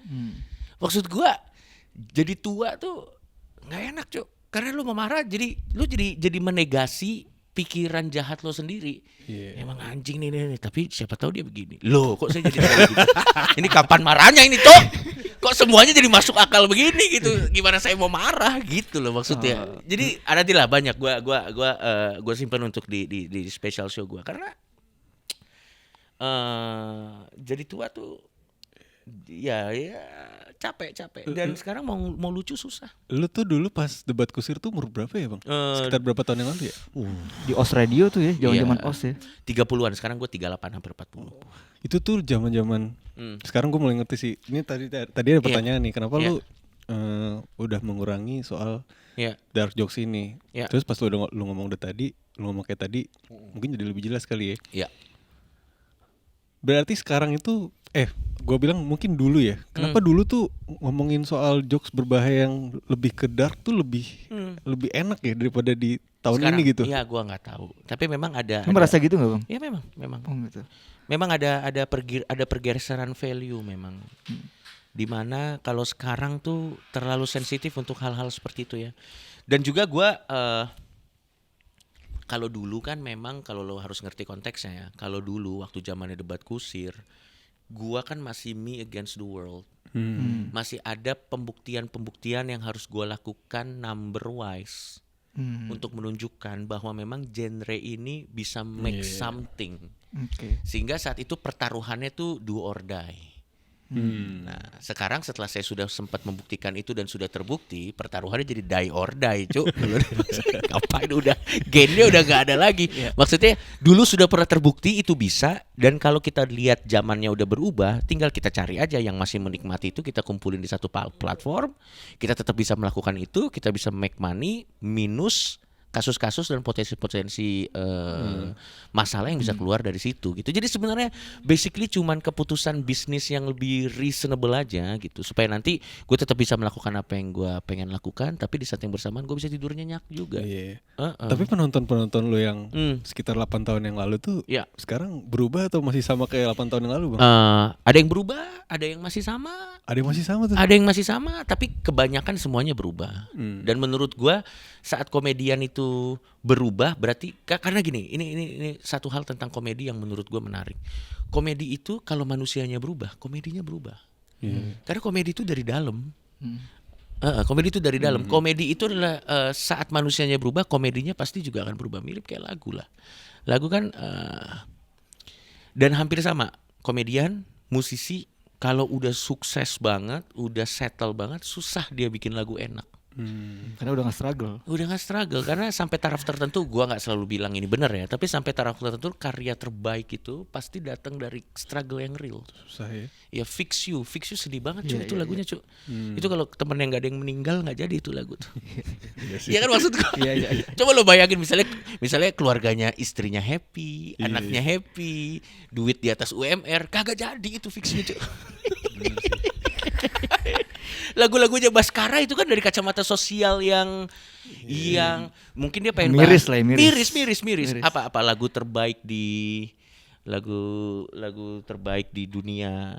Maksud gue Jadi tua tuh nggak enak Cuk, karena lu mau marah lu jadi menegasi pikiran jahat lo sendiri. Emang anjing nih, tapi siapa tahu dia begini. Loh, kok saya jadi kayak gitu? Ini kapan marahnya ini, Cok? Kok semuanya jadi masuk akal begini gitu? Gimana saya mau marah gitu loh maksudnya. Jadi ada lah banyak gua simpan untuk di special show gua karena jadi tua tuh ya capek dan sekarang mau lucu susah. Lu tuh dulu pas debat kusir tuh umur berapa ya Bang? Sekitar berapa tahun yang lalu ya? Di OS Radio tuh ya, zaman OS ya. 30-an, sekarang gue 38 hampir 40. Itu tuh zaman-zaman sekarang gue mulai ngerti sih. Ini tadi ada pertanyaan nih, kenapa lu udah mengurangi soal dark jokes ini. Terus pas lu ngomong kayak tadi, mungkin jadi lebih jelas kali ya. Berarti sekarang itu gue bilang mungkin dulu ya. Kenapa dulu tuh ngomongin soal jokes berbahaya yang lebih ke dark tuh lebih enak ya daripada di tahun sekarang, ini gitu? Iya, gue nggak tahu. Tapi memang ada. Lu merasa gitu nggak Bang? Iya memang. Oh gitu. Memang ada pergeseran value memang. Dimana kalau sekarang tuh terlalu sensitif untuk hal-hal seperti itu ya. Dan juga gue kalau dulu kan memang kalau lo harus ngerti konteksnya ya. Kalau dulu waktu zamannya debat kusir, gua kan masih me against the world. Masih ada pembuktian yang harus gua lakukan number wise untuk menunjukkan bahwa memang genre ini bisa make something. Sehingga saat itu pertaruhannya tuh do or die. Nah, sekarang setelah saya sudah sempat membuktikan itu dan sudah terbukti, pertaruhannya jadi die or die, Cuk. Ngapain udah gennya udah gak ada lagi. Maksudnya dulu sudah pernah terbukti itu bisa, dan kalau kita lihat zamannya udah berubah, tinggal kita cari aja yang masih menikmati itu, kita kumpulin di satu platform, kita tetap bisa melakukan itu, kita bisa make money minus kasus-kasus dan potensi-potensi masalah yang bisa keluar dari situ gitu. Jadi sebenarnya basically cuman keputusan bisnis yang lebih reasonable aja gitu, supaya nanti gue tetap bisa melakukan apa yang gue pengen lakukan, tapi di saat yang bersamaan gue bisa tidur nyenyak juga. Tapi penonton lo yang sekitar 8 tahun yang lalu tuh sekarang berubah atau masih sama kayak 8 tahun yang lalu Bang? Ada yang berubah, ada yang masih sama. Ada yang masih sama tuh? Ada yang masih sama, tapi kebanyakan semuanya berubah. Dan menurut gue saat komedian itu berubah berarti karena gini, ini satu hal tentang komedi yang menurut gue menarik. Komedi itu kalau manusianya berubah, komedinya berubah. Karena komedi itu dari dalam. Komedi itu dari dalam. Komedi itu adalah saat manusianya berubah, komedinya pasti juga akan berubah. Mirip kayak lagu lah. Lagu kan dan hampir sama. Komedian, musisi kalau udah sukses banget, udah settle banget, susah dia bikin lagu enak. Karena udah gak struggle. Karena sampai taraf tertentu, gua nggak selalu bilang ini benar ya, tapi sampai taraf tertentu karya terbaik itu pasti datang dari struggle yang real. Susah ya. Ya Fix You sedih banget cuy, itu lagunya cuy. Itu kalau temen yang nggak ada yang meninggal nggak jadi itu lagu tuh. Iya kan maksud gua. Coba lo bayangin misalnya keluarganya, istrinya happy, anaknya happy, duit di atas UMR, kagak jadi itu Fix You cuy. Lagu-lagunya Baskara itu kan dari kacamata sosial yang mungkin dia pengen miris. Apa lagu terbaik di dunia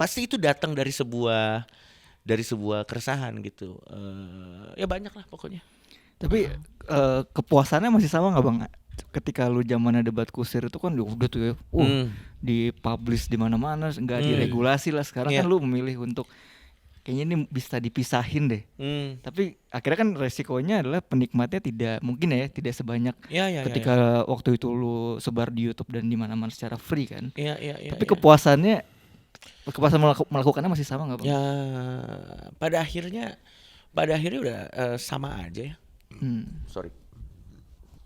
pasti itu datang dari sebuah keresahan gitu. Ya banyak lah pokoknya. Tapi kepuasannya masih sama nggak Bang? Ketika lu zamannya debat kusir itu kan udah tuh ya, dipublish di mana-mana, nggak diregulasi lah. Sekarang kan lu memilih untuk kayaknya ini bisa dipisahin deh. Tapi akhirnya kan resikonya adalah penikmatnya tidak sebanyak ketika waktu itu lu sebar di YouTube dan di mana-mana secara free kan. Tapi kepuasan melakukannya masih sama nggak Bang? Ya pada akhirnya udah sama aja ya.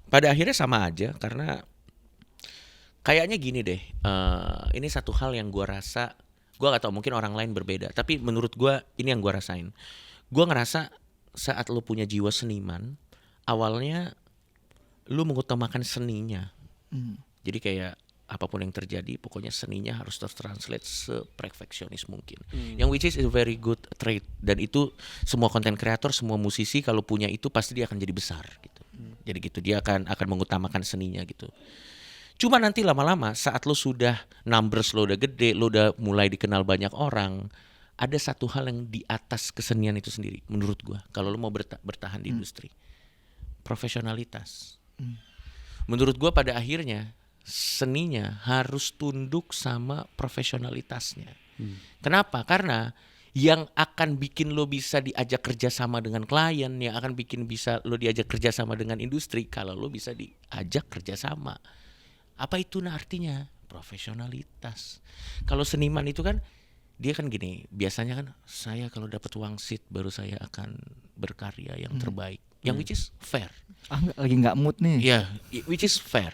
Pada akhirnya sama aja karena kayaknya gini deh. Ini satu hal yang gue rasa. Gue gak tahu, mungkin orang lain berbeda, tapi menurut gue ini yang gue rasain. Gue ngerasa saat lo punya jiwa seniman, awalnya lo mengutamakan seninya. Jadi kayak apapun yang terjadi, pokoknya seninya harus tertranslate seperfeksionis mungkin. Yang which is a very good trait. Dan itu semua content creator, semua musisi kalau punya itu pasti dia akan jadi besar gitu. Jadi gitu, dia akan mengutamakan seninya gitu. Cuma nanti lama-lama saat lo sudah numbers lo udah gede, lo udah mulai dikenal banyak orang, ada satu hal yang di atas kesenian itu sendiri menurut gue. Kalau lo mau bertahan di industri, profesionalitas. Menurut gue pada akhirnya seninya harus tunduk sama profesionalitasnya. Kenapa? Karena yang akan bikin lo bisa diajak kerjasama dengan klien, yang akan bikin bisa lo diajak kerjasama dengan industri, kalau lo bisa diajak kerjasama. Apa itu artinya? Profesionalitas. Kalau seniman itu kan dia kan gini, biasanya kan saya kalau dapat wangsit baru saya akan berkarya yang terbaik, yang which is fair. Lagi nggak mood nih. Ya, which is fair.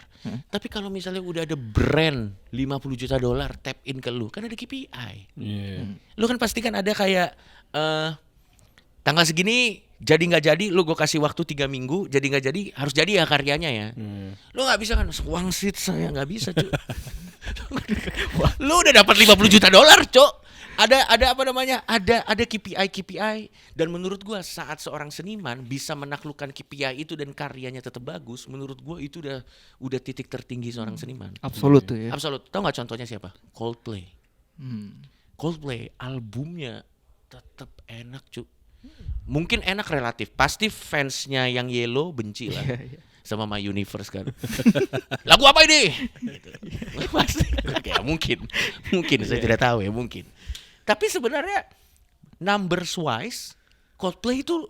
Tapi kalau misalnya udah ada brand $50 juta tap in ke lu, kan ada KPI. Lu kan pasti kan ada kayak tanggal segini jadi nggak jadi, lu gue kasih waktu 3 minggu, jadi nggak jadi harus jadi ya karyanya ya. Lu nggak bisa kan wangsit saya nggak bisa cuy. Lu udah dapat $50 juta cok. Ada apa namanya? Ada KPI dan menurut gua saat seorang seniman bisa menaklukkan KPI itu dan karyanya tetap bagus, menurut gua itu udah titik tertinggi seorang seniman. Absolut tuh ya. Absolut. Tahu nggak contohnya siapa? Coldplay. Coldplay albumnya tetap enak cuy. Mungkin enak relatif. Pasti fansnya yang Yellow benci lah. Sama My Universe kan. Lagu apa ini? Gitu. Pasti. Ya mungkin saya tidak tahu ya mungkin. Tapi sebenarnya numbers wise Coldplay itu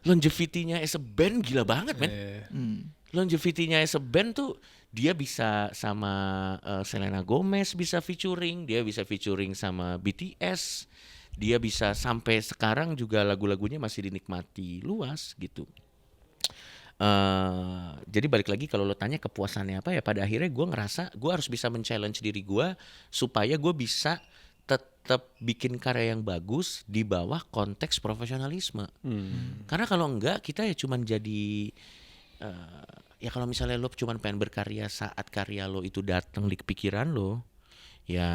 longevity-nya as a band gila banget men. Longevity-nya as a band tuh dia bisa sama Selena Gomez bisa featuring, dia bisa featuring sama BTS, dia bisa sampai sekarang juga lagu-lagunya masih dinikmati luas gitu. Jadi balik lagi kalau lo tanya kepuasannya apa ya, pada akhirnya gue ngerasa gue harus bisa men-challenge diri gue supaya gue bisa tetap bikin karya yang bagus di bawah konteks profesionalisme. Karena kalau enggak kita ya cuman jadi ya kalau misalnya lo cuman pengen berkarya saat karya lo itu datang di pikiran lo, ya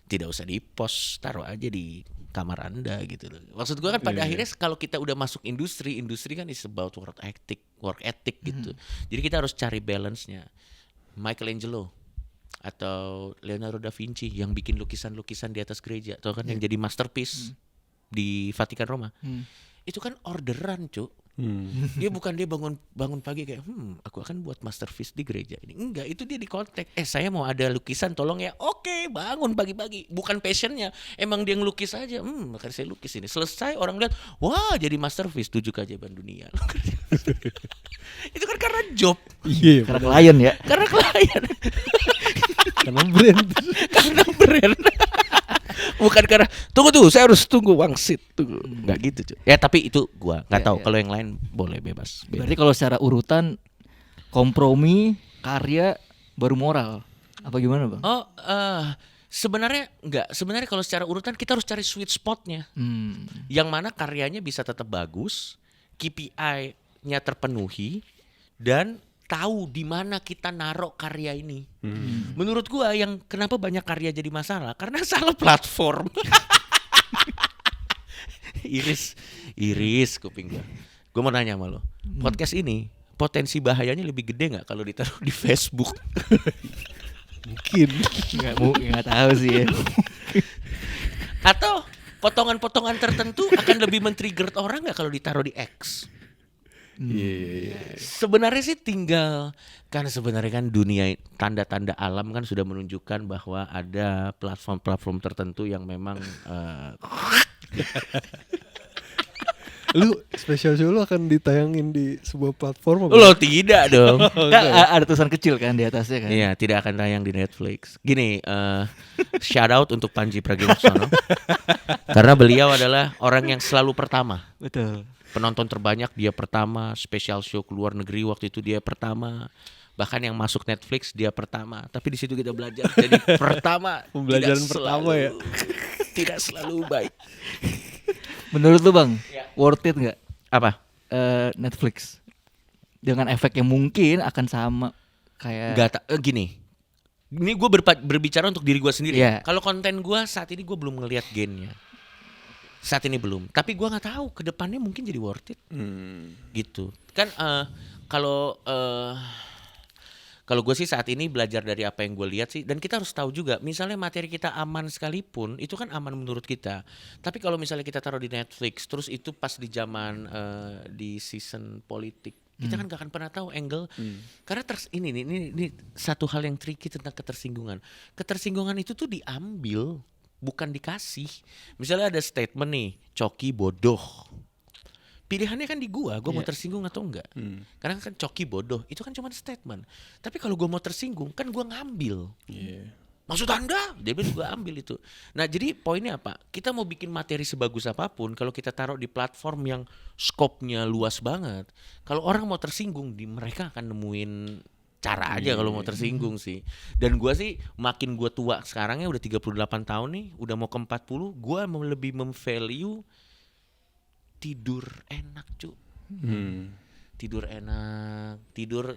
tidak usah di-post, taruh aja di kamar Anda gitu loh. Maksud gue kan pada akhirnya kalau kita udah masuk industri kan is about work ethic gitu. Jadi kita harus cari balance-nya. Michelangelo atau Leonardo da Vinci yang bikin lukisan-lukisan di atas gereja, atau kan yang jadi masterpiece di Vatikan Roma. Itu kan orderan, Cuk. Dia bangun pagi kayak aku akan buat masterpiece di gereja ini. Enggak, itu dia di kontak. Saya mau ada lukisan tolong ya. Oke, bangun pagi-pagi. Bukan passionnya, emang dia ngelukis aja. Makanya saya lukis ini. Selesai orang lihat, wah jadi masterpiece 7 keajaiban dunia. Itu kan karena job. Iya, Karena klien ya. Karena klien. karena brand. Karena brand. Bukan karena tunggu saya harus tunggu wangsit tunggu. Nggak gitu cuy. Ya tapi itu gua nggak tahu. Kalau yang lain boleh bebas. Berarti kalau secara urutan kompromi, karya, baru moral. Apa gimana bang? Sebenarnya enggak. Sebenarnya kalau secara urutan kita harus cari sweet spotnya. Yang mana karyanya bisa tetap bagus, KPI-nya terpenuhi, dan tahu di mana kita naruh karya ini. Menurut gua yang kenapa banyak karya jadi masalah karena salah platform. Iris kuping gua. Gua mau nanya sama lo. Podcast ini potensi bahayanya lebih gede nggak kalau ditaruh di Facebook? Mungkin. Nggak tahu sih ya. Atau potongan-potongan tertentu akan lebih men-trigger orang nggak kalau ditaruh di X? Sebenarnya sih tinggal kan sebenarnya kan dunia tanda-tanda alam kan sudah menunjukkan bahwa ada platform-platform tertentu yang memang Lu special show lu akan ditayangin di sebuah platform apa? lo tidak dong. Ada tulisan kecil kan di atasnya kan. Iya, tidak akan tayang di Netflix. Gini, shout out untuk Panji Pragiwaksono. Karena beliau adalah orang yang selalu pertama. Betul. Penonton terbanyak dia pertama, special show ke luar negeri waktu itu dia pertama. Bahkan yang masuk Netflix dia pertama. Tapi di situ kita belajar jadi pertama. Pembelajaran pertama ya. Tidak selalu baik. Menurut lu bang, worth it nggak Apa? Netflix dengan efek yang mungkin akan sama kayak Gini. Ini gue berbicara untuk diri gue sendiri. Yeah. Kalau konten gue saat ini gue belum ngelihat gainnya. Saat ini belum. Tapi gue nggak tahu ke depannya mungkin jadi worth it. Gitu. Kan kalau Kalau gue sih saat ini belajar dari apa yang gue lihat sih, dan kita harus tahu juga, misalnya materi kita aman sekalipun, itu kan aman menurut kita. Tapi kalau misalnya kita taruh di Netflix, terus itu pas di zaman di season politik, kita kan gak akan pernah tahu angle. Karena ini satu hal yang tricky tentang ketersinggungan. Ketersinggungan itu tuh diambil, bukan dikasih. Misalnya ada statement nih, Coki bodoh. Pilihannya kan di gue mau tersinggung atau enggak. Karena kan Coki bodoh, itu kan cuma statement. Tapi kalau gue mau tersinggung, kan gue ngambil. Maksud Anda? Dia juga ambil itu. Nah jadi poinnya apa? Kita mau bikin materi sebagus apapun, kalau kita taruh di platform yang skopnya luas banget, kalau orang mau tersinggung, mereka akan nemuin cara aja kalau mau tersinggung sih. Dan gue sih makin gue tua sekarangnya udah 38 tahun nih, udah mau ke 40, gue lebih memvalue tidur enak cu. Tidur enak,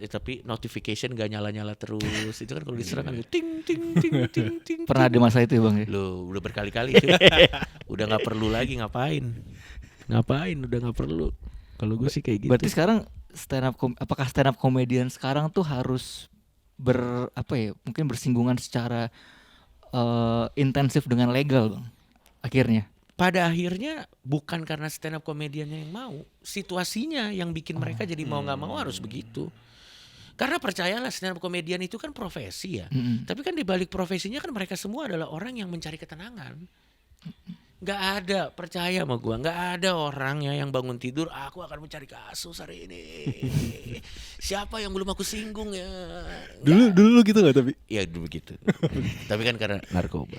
tapi notification gak nyala-nyala terus. Itu kan kalau diserang kan ting ting ting ting ting. Pernah ada masa itu ya Bang ya? Loh, udah berkali-kali cu. Udah gak perlu lagi ngapain, udah gak perlu. Kalau gue sih kayak gitu. Berarti sekarang apakah stand up comedian sekarang tuh harus mungkin bersinggungan secara intensif dengan legal Bang? Akhirnya pada akhirnya bukan karena stand up komediannya yang mau, situasinya yang bikin mereka jadi mau nggak mau harus begitu. Karena percayalah stand up komedian itu kan profesi ya, tapi kan di balik profesinya kan mereka semua adalah orang yang mencari ketenangan. Gak ada, percaya sama gua, gak ada orang ya yang bangun tidur, aku akan mencari kasus hari ini. Siapa yang belum aku singgung ya? Dulu gitu nggak tapi? Iya dulu gitu. Tapi kan karena narkoba.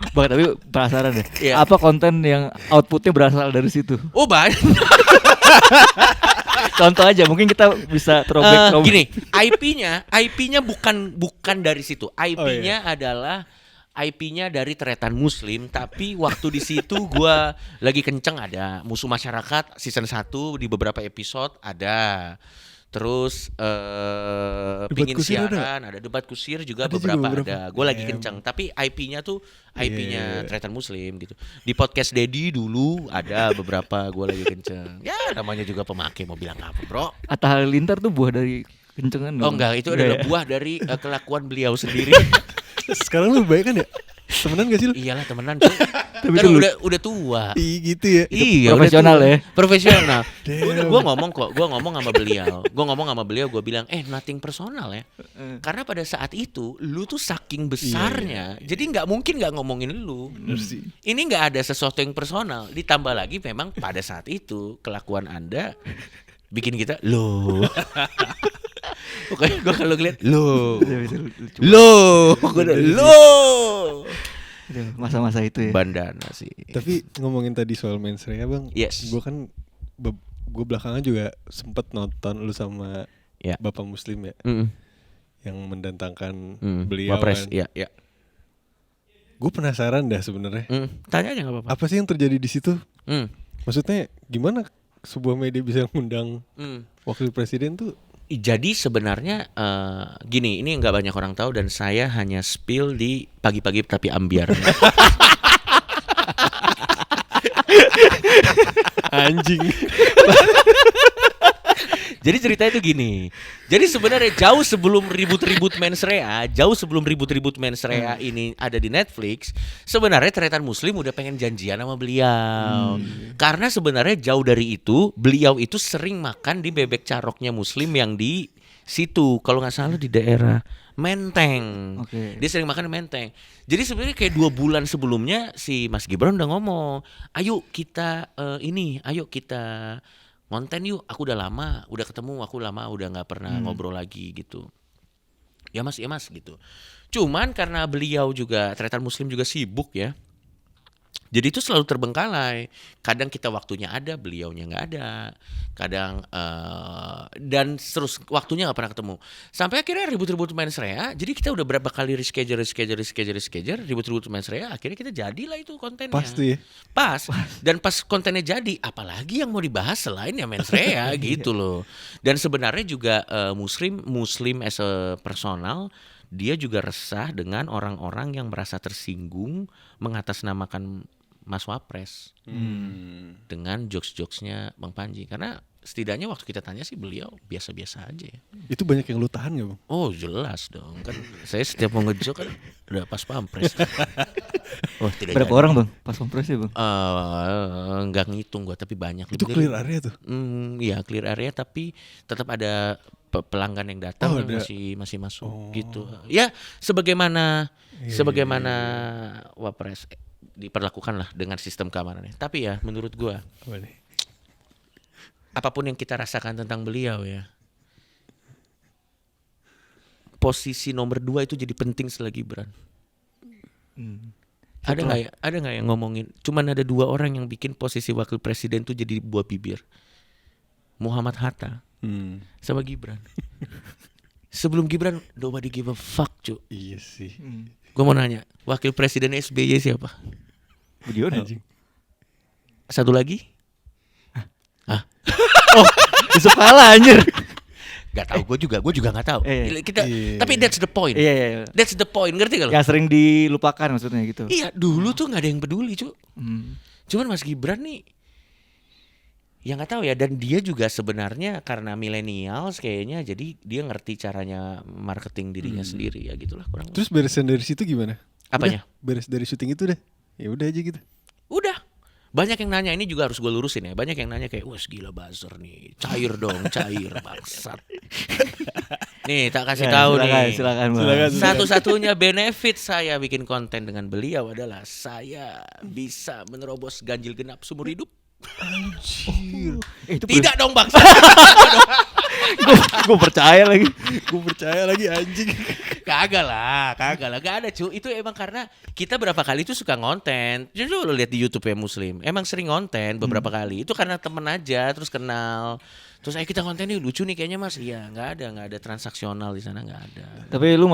Bang, tapi penasaran deh. Apa konten yang outputnya berasal dari situ? Oh banyak. Contoh aja, mungkin kita bisa throwback. Gini, IP-nya bukan dari situ. IP-nya adalah IP-nya dari Tretan Muslim, tapi waktu di situ gua lagi kenceng ada Musuh Masyarakat season 1 di beberapa episode ada. Terus pingin siaran ada Debat Kusir juga beberapa ada. Gue lagi kencang, tapi IP-nya tuh IP-nya Tretan Muslim gitu. Di podcast Dedi dulu ada beberapa gue lagi kencang. Ya namanya juga pemakai, mau bilang apa bro? Atta Halilintar tuh buah dari kencengan. Oh enggak, itu adalah buah dari kelakuan beliau sendiri. Sekarang lu baik kan ya? Temenan gak sih lu? Iyalah temenan cuy. Tapi kan udah tua. Gitu ya. Iya, profesional ya. Profesional. Gue ngomong sama beliau. Gue bilang, nothing personal ya. Karena pada saat itu lu tuh saking besarnya, jadi nggak mungkin nggak ngomongin lu. Ini nggak ada sesuatu yang personal. Ditambah lagi memang pada saat itu kelakuan Anda bikin kita loh. Pokoknya gue kalau ngeliat loh. Masa-masa itu ya. Bandana sih. Tapi ngomongin tadi soal mensreya Bang, gue kan gue belakangan juga sempet nonton lu sama Bapak Muslim ya, yang mendatangkan beliau Wapres, kan. Iya. Gue penasaran dah sebenarnya. Tanya aja nggak apa-apa. Apa sih yang terjadi di situ? Maksudnya gimana sebuah media bisa mengundang wakil presiden tuh? Jadi sebenarnya gini, ini nggak banyak orang tahu dan saya hanya spill di pagi-pagi tapi ambiar. Anjing. Jadi ceritanya itu gini. Jadi sebenarnya jauh sebelum ribut-ribut mensreya ini ada di Netflix, sebenarnya Tretan Muslim udah pengen janjian sama beliau. Karena sebenarnya jauh dari itu, beliau itu sering makan di bebek caroknya Muslim yang di situ. Kalau nggak salah di daerah Menteng. Dia sering makan di Menteng. Jadi sebenarnya kayak 2 bulan sebelumnya si Mas Gibran udah ngomong, ayo kita konten yuk, aku udah lama, udah ketemu, aku lama udah nggak pernah ngobrol lagi gitu. Ya mas gitu. Cuman karena beliau juga Tretan Muslim juga sibuk ya, jadi itu selalu terbengkalai. Kadang kita waktunya ada, beliaunya nggak ada. Kadang dan terus waktunya nggak pernah ketemu. Sampai akhirnya ribut-ribut mensreya. Jadi kita udah berapa kali reschedule, ribut-ribut mensreya. Akhirnya kita jadilah itu kontennya. Pas tuh ya. Pas. Dan pas kontennya jadi, apalagi yang mau dibahas selain ya mensreya gitu loh. Dan sebenarnya juga Muslim as a personal, dia juga resah dengan orang-orang yang merasa tersinggung mengatasnamakan Mas Wapres dengan jokes-jokesnya Bang Panji. Karena setidaknya waktu kita tanya sih beliau biasa-biasa aja ya. Itu banyak yang lu tahan gak bang? Oh jelas dong, kan saya setiap mau ngejok kan udah pas pampres. Oh tidak. Berapa orang bang pas kompresnya bang? Nggak ngitung gua tapi banyak. Itu clear area tuh? Iya clear area tapi tetap ada pelanggan yang datang yang masih masuk gitu. Ya sebagaimana Wapres diperlakukan lah dengan sistem keamanannya. Tapi ya menurut gua apapun yang kita rasakan tentang beliau ya, posisi nomor 2 itu jadi penting setelah Gibran. Ada nggak yang ngomongin? Cuman ada 2 orang yang bikin posisi wakil presiden tuh jadi buah bibir. Muhammad Hatta sama Gibran. Sebelum Gibran, nobody give a fuck, cu. Iya sih. Gue mau nanya, wakil presiden SBY siapa? Budiono. Satu lagi? Yusuf Kala anjir. Gak tahu, gue juga nggak tahu. Tapi that's the point. Iya. That's the point, ngerti gak lo? Yang sering dilupakan maksudnya gitu. Iya, dulu tuh nggak ada yang peduli, cu. Cuman Mas Gibran nih, ya nggak tahu ya. Dan dia juga sebenarnya karena millennials kayaknya, jadi dia ngerti caranya marketing dirinya sendiri ya gitulah kurang. Terus beresan dari situ gimana? Apanya? Beres dari syuting itu deh. Ya udah aja gitu. Udah. Banyak yang nanya, ini juga harus gue lurusin ya. Banyak yang nanya kayak, wah gila buzzer nih, cair dong, cair bangsat. Nih tak kasih tahu nih. Silakan. Satu-satunya benefit saya bikin konten dengan beliau adalah saya bisa menerobos ganjil genap seumur hidup. Anjir. Tidak dong bangsat. Gue percaya lagi. Gue percaya lagi anjing. Kagak lah, gak ada cu. Itu emang karena kita berapa kali tuh suka ngonten. Jadi lo lihat di YouTube ya Muslim, emang sering ngonten beberapa kali. Itu karena temen aja, terus kenal. Terus ayo kita konten nih, lucu nih kayaknya mas. Iya, nggak ada transaksional di sana, nggak ada. Tapi lu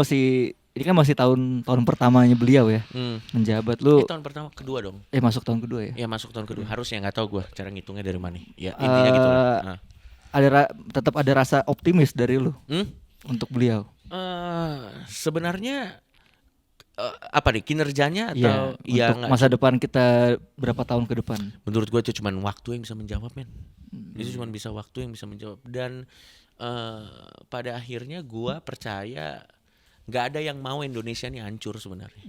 ini kan masih tahun pertamanya beliau ya menjabat. Lu tahun pertama, kedua dong. Masuk tahun kedua ya? Iya masuk tahun kedua. Harusnya nggak tahu gue cara ngitungnya dari mana. Ya intinya gitu lah. Tetap ada rasa optimis dari lu untuk beliau. Sebenarnya apa nih kinerjanya atau untuk masa depan kita berapa tahun ke depan? Menurut gue itu cuma waktu yang bisa menjawab men. Itu cuma bisa waktu yang bisa menjawab. Dan pada akhirnya gue percaya nggak ada yang mau Indonesia ini hancur sebenarnya.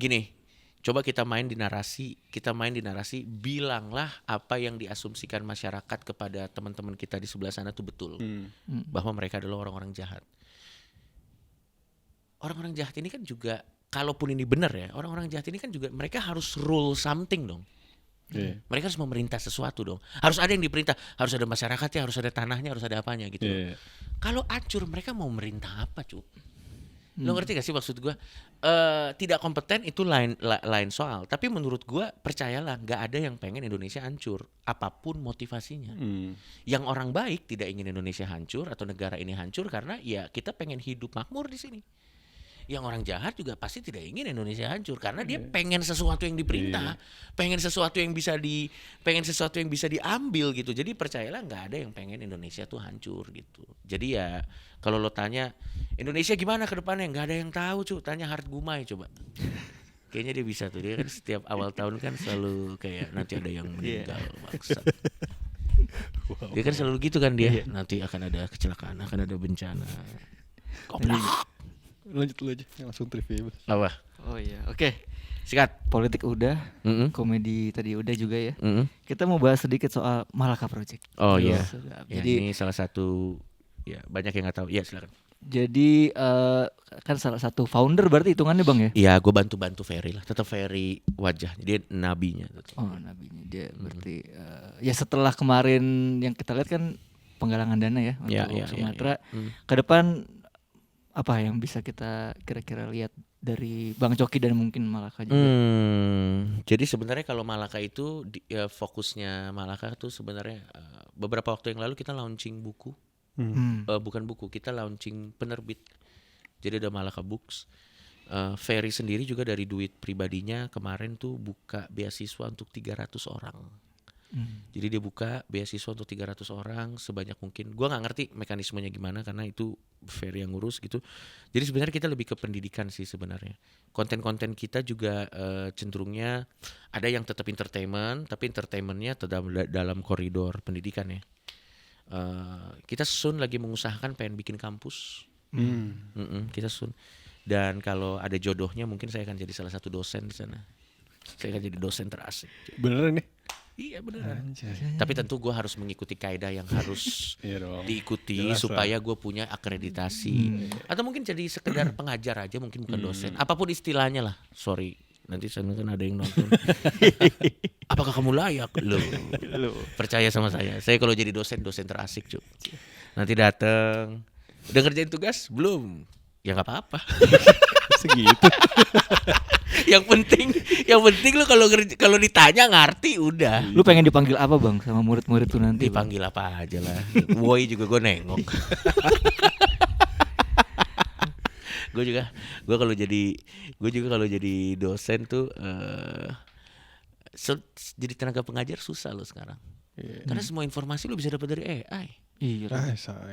Gini, coba kita main di narasi, bilanglah apa yang diasumsikan masyarakat kepada teman-teman kita di sebelah sana itu betul, bahwa mereka adalah orang-orang jahat. Orang-orang jahat ini kan juga, kalaupun ini benar ya, orang-orang jahat ini kan juga mereka harus rule something dong. Mereka harus memerintah sesuatu dong. Harus ada yang diperintah, harus ada masyarakatnya, harus ada tanahnya, harus ada apanya gitu. Kalau hancur mereka mau merintah apa cu? Lo ngerti gak sih maksud gue? Tidak kompeten itu lain soal. Tapi menurut gue percayalah gak ada yang pengen Indonesia hancur, apapun motivasinya. Yang orang baik tidak ingin Indonesia hancur atau negara ini hancur karena ya kita pengen hidup makmur di sini. Yang orang jahat juga pasti tidak ingin Indonesia hancur karena dia pengen sesuatu yang diperintah, pengen sesuatu yang bisa diambil gitu. Jadi percayalah nggak ada yang pengen Indonesia tuh hancur gitu. Jadi ya kalau lo tanya Indonesia gimana ke depannya, nggak ada yang tahu cu. Tanya Hart Gumai coba. Kayaknya dia bisa tuh, dia kan setiap awal tahun kan selalu kayak nanti ada yang meninggal maksud. Dia kan selalu gitu kan dia. Nanti akan ada kecelakaan, akan ada bencana. Goblok. Lanjut lu aja, langsung trivia. Apa? Oh iya, oke. Sikat. Politik udah, komedi tadi udah juga ya. Kita mau bahas sedikit soal Malaka Project. Oh iya. Jadi ini salah satu, ya banyak yang nggak tahu. Iya silakan. Jadi kan salah satu founder berarti hitungannya bang ya? Iya, gue bantu Ferry lah. Tetap Ferry wajah, dia nabinya. Oh nabinya dia berarti. Ya setelah kemarin yang kita lihat kan penggalangan dana ya untuk Sumatera. Ke depan apa yang bisa kita kira-kira lihat dari Bang Coki dan mungkin Malaka juga? Jadi sebenarnya kalau Malaka itu fokusnya Malaka tuh sebenarnya beberapa waktu yang lalu kita launching buku, bukan buku, kita launching penerbit. Jadi ada Malaka Books. Ferry sendiri juga dari duit pribadinya kemarin tuh buka beasiswa untuk 300 orang. Jadi dia buka beasiswa untuk 300 orang sebanyak mungkin. Gua nggak ngerti mekanismenya gimana karena itu Ferry yang ngurus gitu. Jadi sebenarnya kita lebih ke pendidikan sih sebenarnya. Konten-konten kita juga cenderungnya ada yang tetap entertainment, tapi entertainmentnya tetap dalam koridor pendidikan ya. Kita soon lagi mengusahakan pengen bikin kampus. Kita soon. Dan kalau ada jodohnya mungkin saya akan jadi salah satu dosen di sana. Saya akan jadi dosen terasik. Beneran nih? Iya beneran. Tapi tentu gue harus mengikuti kaidah yang harus diikuti. Jelas supaya gue punya akreditasi. Atau mungkin jadi sekedar pengajar aja, mungkin bukan dosen. Apapun istilahnya lah. Sorry, nanti sana kan ada yang nonton. Apakah kamu layak? Loh. Percaya sama saya. Saya kalau jadi dosen terasik cuy. Nanti dateng. Udah ngerjain tugas? Belum. Ya nggak apa-apa. Segitu. yang penting lu kalau ditanya ngerti udah. Lu pengen dipanggil apa bang sama murid-murid tuh nanti? Dipanggil apa aja lah. Woi juga gue nengok. gue juga kalau jadi dosen tuh jadi tenaga pengajar susah lo sekarang. Karena semua informasi lu bisa dapat dari AI. Iya.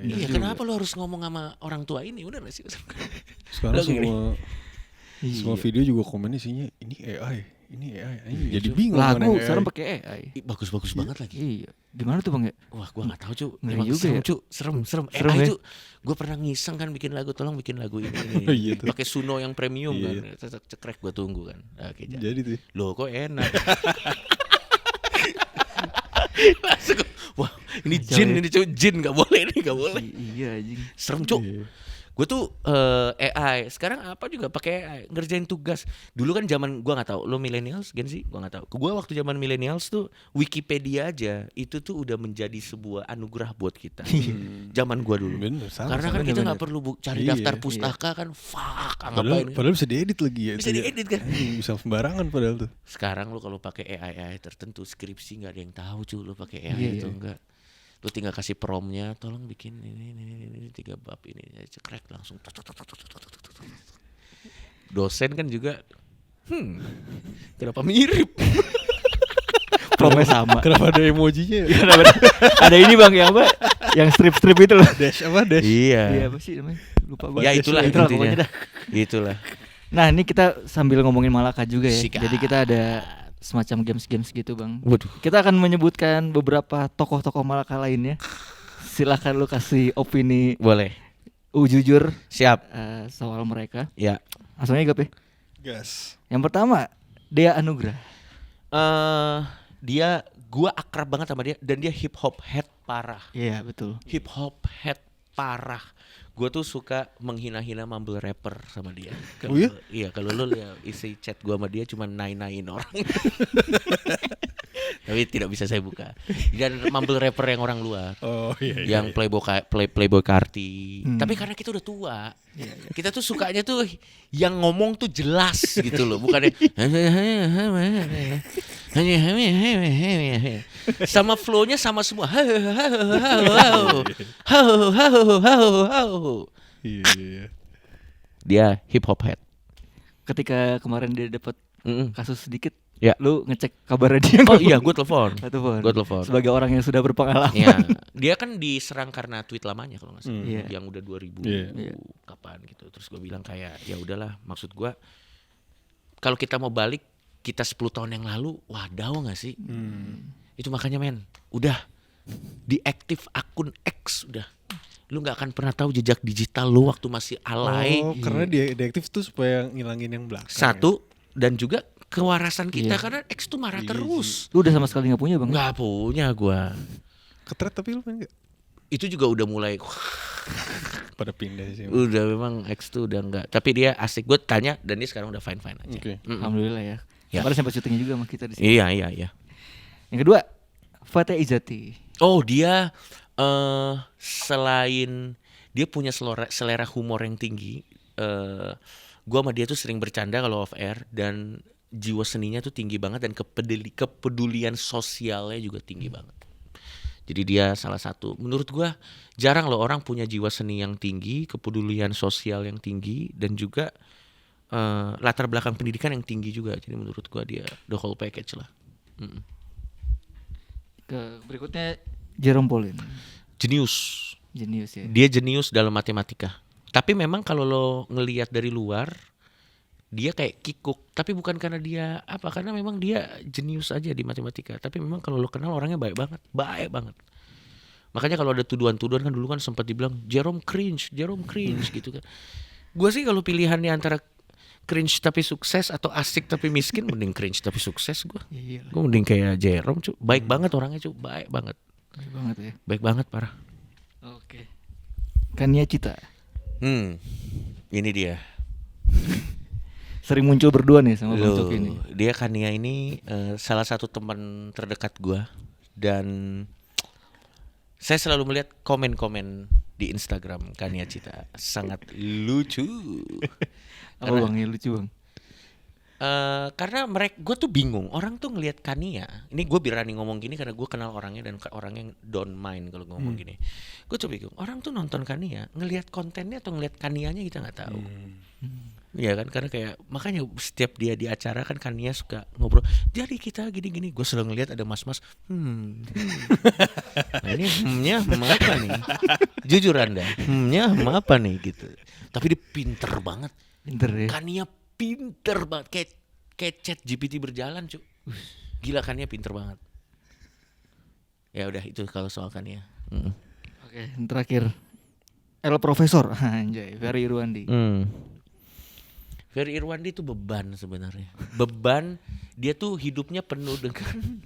Iya, kenapa lu harus ngomong sama orang tua ini? Udah gak sih? Sekarang semua video juga komen isinya ini AI. Jadi bingung. Lagu sekarang pakai AI. Bagus-bagus banget lagi. Iya. Di mana tuh bang ya? Wah, gua nggak tahu cu. Ngeri Emang juga serem ya? cu. Serem. AI tuh. Gua pernah ngiseng kan bikin lagu. Tolong bikin lagu ini. Iya tuh. Pakai Suno yang premium kan. Cekrek gua tunggu kan. Oke, jadi tuh. Loh kok enak. Langsung, wah ini jin nggak boleh. Iya anjing. Serem cuk. Gue tuh AI sekarang apa juga pakai AI ngerjain tugas. Dulu kan zaman gue nggak tahu, lo millennials Gen Z gue nggak tahu. Gue waktu zaman millennials tuh Wikipedia aja itu tuh udah menjadi sebuah anugerah buat kita. Zaman gue dulu. Bener, karena kan kita nggak perlu cari daftar pustaka kan. Fuck, ngapain? Padahal bisa diedit lagi ya. Bisa diedit kan? Bisa sembarangan padahal tuh. Sekarang lo kalau pakai AI tertentu skripsi nggak ada yang tahu cuy lo pakai AI itu enggak. Lu tinggal kasih promnya, tolong bikin ini 3 bab ini, cekrek langsung. Dosen kan juga, kenapa mirip? Promnya sama. Kenapa ada emojinya? Ada ini bang yang apa? Yang strip itu loh. Dash. Iya. Apa sih namanya? Lupa gue. Ya itulah pokoknya dah. Itulah. Nah ini kita sambil ngomongin Malaka juga ya. Sikat. Jadi kita ada semacam games gitu bang. Waduh. Kita akan menyebutkan beberapa tokoh-tokoh Malaka lainnya. Silakan lu kasih opini. Boleh. Jujur. Siap. Soal mereka. Ya. Langsung aja Gap ya. Gas. Yang pertama Dea Anugrah. Gua akrab banget sama dia dan dia hip hop head parah. Iya betul. Hip hop head parah. Gue tuh suka menghina-hina mumble rapper sama dia. Oh iya? Iya, kalau lu lihat isi chat gue sama dia cuma nain-nain orang. Tapi tidak bisa saya buka. Dan mumble rapper yang orang luar. Oh iya. Yang Playboy Carti. Tapi karena kita udah tua, kita tuh sukanya tuh yang ngomong tuh jelas gitu loh, bukannya sama flow-nya sama semua. Iya. Dia hip hop head. Ketika kemarin dia dapat kasus sedikit, ya. Lu ngecek kabarnya dia? Oh iya, gue telepon. Gue telepon. Sebagai orang yang sudah berpengalaman. Ya, dia kan diserang karena tweet lamanya kalau nggak salah, yang udah 2000 kapan gitu. Terus gue bilang kayak ya udahlah, maksud gue kalau kita mau balik kita 10 tahun yang lalu, wadaw nggak sih? Itu makanya udah diaktif akun X udah. Lu nggak akan pernah tahu jejak digital lu waktu masih alay. Oh, karena dia deaktif tuh supaya ngilangin yang belakang. Satu dan juga kewarasan kita karena X tuh marah terus. Lu udah sama sekali nggak punya bang? Nggak punya gua. Ketret tapi lu main nggak? Itu juga udah mulai pada pindah sih. Udah memang X tuh udah nggak. Tapi dia asik, gue tanya dan dia sekarang udah fine aja. Okay. Alhamdulillah ya. Ya. Kemarin sempat syutingnya juga sama kita di sini. Iya. Yang kedua, Fateh Izati. Oh dia selain dia punya selera humor yang tinggi, gue sama dia tuh sering bercanda kalau off air dan jiwa seninya tuh tinggi banget dan kepedulian sosialnya juga tinggi banget. Jadi dia salah satu, menurut gue jarang loh orang punya jiwa seni yang tinggi, kepedulian sosial yang tinggi dan juga latar belakang pendidikan yang tinggi juga. Jadi menurut gue dia the whole package lah. Berikutnya Jerome Pauline. Jenius ya. Dia jenius dalam matematika. Tapi memang kalau lo ngelihat dari luar dia kayak kikuk, tapi bukan karena dia apa, karena memang dia jenius aja di matematika. Tapi memang kalau lo kenal orangnya baik banget. Makanya kalau ada tuduhan-tuduhan kan dulu kan sempat dibilang Jerome cringe gitu kan. Gue sih kalau pilihannya antara cringe tapi sukses atau asik tapi miskin, mending cringe tapi sukses gue. Gue mending kayak Jerome cu. Baik banget orangnya cu, baik banget. Baik banget ya. Baik banget parah. Oke. Kania Cita. Ini dia. Sering muncul berdua nih sama Bang Coki ini. Dia Kania ini salah satu teman terdekat gue, dan saya selalu melihat komen-komen di Instagram Kania Cita sangat lucu. Apa Bang ya lucu Bang? Karena gue tuh bingung, orang tuh ngelihat Kania. Ini gue berani ngomong gini karena gue kenal orangnya dan orangnya don't mind kalau ngomong gini. Gue tuh bingung, orang tuh nonton Kania, ngelihat kontennya atau ngelihat Kanianya kita nggak tahu. Iya kan, karena kayak makanya setiap dia di acara kan Kania suka ngobrol. Jadi kita gini-gini, gue selalu ngelihat ada mas-mas. Nah ini apa nih? Jujur Anda, apa nih gitu. Tapi dia pinter banget. Pinter ya. Kania pinter banget, kayak chat GPT berjalan cu. Gila Kania pinter banget. Ya udah itu kalau soal Kania. Oke, yang terakhir El Profesor, anjay, Ferry Irwandi. Ferry Irwandi itu beban sebenarnya. Beban, dia tuh hidupnya penuh dengan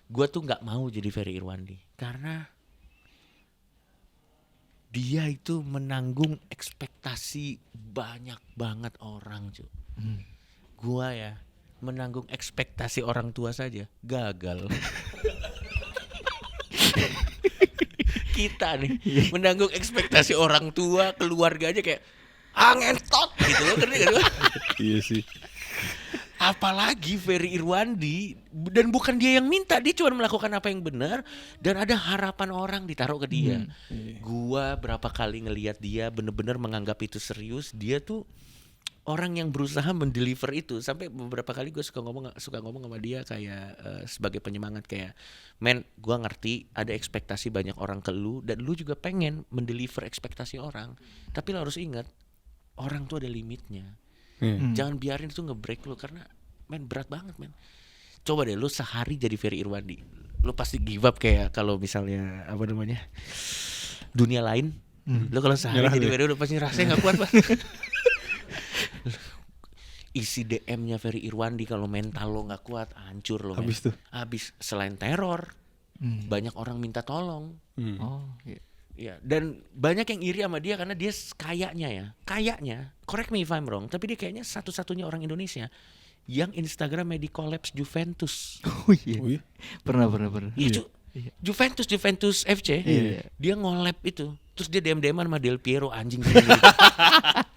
gue tuh nggak mau jadi Ferry Irwandi karena dia itu menanggung ekspektasi banyak banget orang cu. Gua ya menanggung ekspektasi orang tua saja gagal. Kita nih menanggung ekspektasi orang tua, keluarga aja kayak ngentot gitu loh, ngerti gak? Iya sih. Apalagi Ferry Irwandi, dan bukan dia yang minta, dia cuma melakukan apa yang benar dan ada harapan orang ditaruh ke dia. Gua berapa kali ngelihat dia bener-bener menganggap itu serius. Dia tuh orang yang berusaha mendeliver itu. Sampai beberapa kali gue suka ngomong sama dia kayak sebagai penyemangat kayak, men, gua ngerti ada ekspektasi banyak orang ke lu dan lu juga pengen mendeliver ekspektasi orang. Tapi lu harus ingat, orang tuh ada limitnya. Jangan biarin itu nge-break lu karena men berat banget men. Coba deh lu sehari jadi Ferry Irwandi, lu pasti give up kayak kalau misalnya apa namanya dunia lain. Lu kalau sehari jadi Ferry udah pasti rasanya nggak kuat banget. Isi DM-nya Ferry Irwandi kalau mental lo nggak kuat hancur lo. Habis tuh. Habis. Selain teror, banyak orang minta tolong. Oh, iya. Ya, dan banyak yang iri sama dia karena dia kayaknya, correct me if I'm wrong, tapi dia kayaknya satu-satunya orang Indonesia yang Instagramnya di collapse Juventus. Oh iya. Pernah. Iya. Juventus FC. Iya. Dia ngolap itu. Terus dia DM-an sama Del Piero, anjing.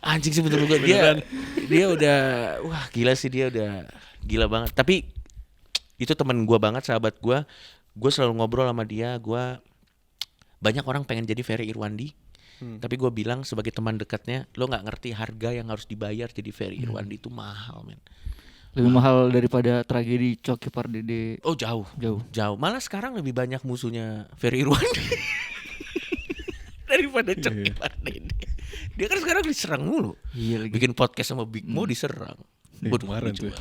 Anjing sih betul dia udah wah gila sih, dia udah gila banget. Tapi itu teman gua banget, sahabat gua. Gua selalu ngobrol sama dia, banyak orang pengen jadi Ferry Irwandi, tapi gue bilang sebagai teman dekatnya, lo nggak ngerti harga yang harus dibayar jadi Ferry Irwandi itu mahal men. Lebih mahal daripada tragedi Coki Pardede. Oh jauh. Malah sekarang lebih banyak musuhnya Ferry Irwandi daripada Coki Pardede. Dia kan sekarang diserang mulu. Iya lagi. Bikin podcast sama Big Mo diserang. Kemarin tuh.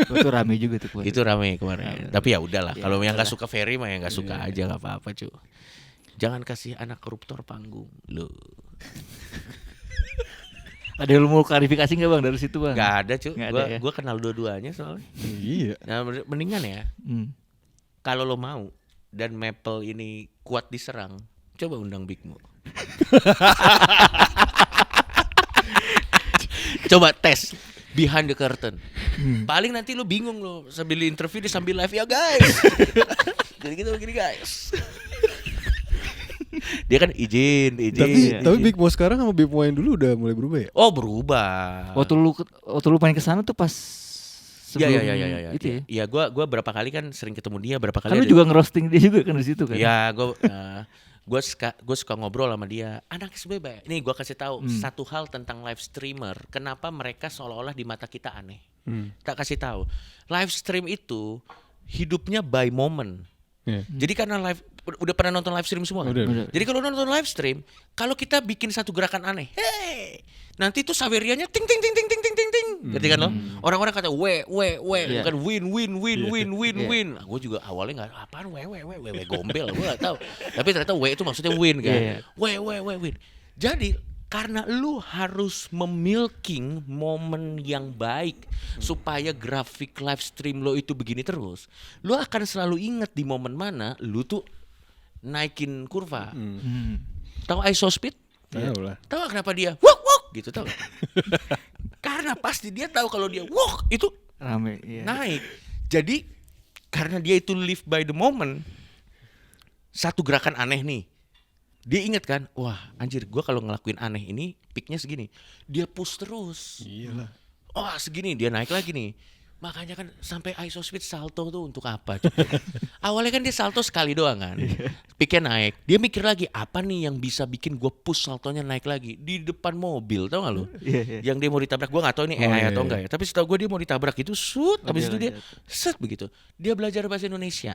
Itu rame juga tuh kemarin. Itu rame kemarin. Tapi ya udahlah, kalau yang nggak suka Ferry mah ya nggak suka aja, nggak apa-apa cu. Jangan kasih anak koruptor panggung lo. Ada yang lu mau klarifikasi nggak Bang dari situ Bang? Gak ada cu. Gue Ya? kenal dua-duanya soalnya. Iya. Nah, mendingan ya. Kalau lo mau dan Maple ini kuat diserang, coba undang Big Mo. Coba tes behind the curtain. Paling nanti lo bingung lo sambil interview dia sambil live ya guys. Jadi gitu begini guys. Dia kan izin. Tapi Big Mo sekarang sama Big Mo yang dulu udah mulai berubah ya? Oh berubah. Waktu lu main kesana tuh pas sebelum ya. itu ya? Iya, gue berapa kali kan sering ketemu dia, berapa kali. Kan lu juga ngerosting dia juga kan di situ kan? Iya, gue suka ngobrol sama dia. Anak SBB. Nih gue kasih tahu satu hal tentang live streamer. Kenapa mereka seolah-olah di mata kita aneh? Tak kasih tahu. Live stream itu hidupnya by moment. Jadi karena udah pernah nonton live stream semua kan? Udah. Jadi kalau nonton live stream, kalau kita bikin satu gerakan aneh, nanti tuh Saverianya ting ting ting ting ting ting ting ting. ngerti kan lo? Orang-orang kata we, bukan win. Gue juga awalnya nggak apaan we gombel, gue nggak tahu. Tapi ternyata we itu maksudnya win kan? We win. Jadi karena lu harus memilking momen yang baik supaya grafik live stream lo itu begini terus, lu akan selalu inget di momen mana lu tuh naikin kurva. Tahu ISO speed? Tahu lah. Tahu kenapa dia wok gitu, tahu? Karena pasti dia tahu kalau dia wok itu rame, naik. Jadi karena dia itu live by the moment, satu gerakan aneh nih, dia inget kan, wah anjir gue kalau ngelakuin aneh ini peaknya segini, dia push terus. Iyalah. Wah segini dia naik lagi nih. Makanya kan sampai ISO speed salto tuh untuk apa? Awalnya kan dia salto sekali doang kan, peaknya naik. Dia mikir lagi apa nih yang bisa bikin gue push saltonya naik lagi di depan mobil, tau gak lu? Yang dia mau ditabrak, gue gak tahu ini AI atau enggak ya. Tapi setahu gue dia mau ditabrak itu, habis itu dia set begitu. Dia belajar bahasa Indonesia.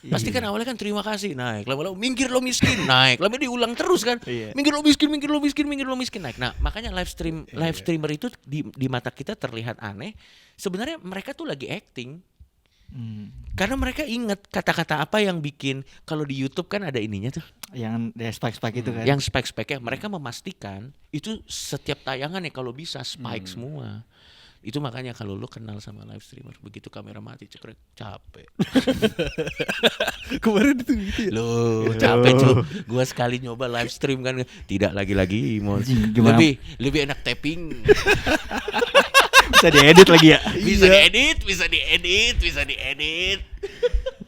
Pasti kan awalnya kan terima kasih naik, lama-lama minggir lo miskin naik, lama diulang terus kan, minggir lo miskin naik. Nah makanya live streamer itu di mata kita terlihat aneh, sebenarnya mereka tuh lagi acting, karena mereka ingat kata-kata apa yang bikin, kalau di YouTube kan ada ininya tuh, yang spike itu kan, yang spike-nya mereka memastikan itu setiap tayangan ya kalau bisa spike semua. Itu makanya kalau lu kenal sama live streamer, begitu kamera mati cekrek capek. Kemarin itu gitu ya. Loh, capek cuy. Gua sekali nyoba live stream kan tidak lagi mau lebih enak tapping. Bisa diedit lagi ya. Bisa diedit.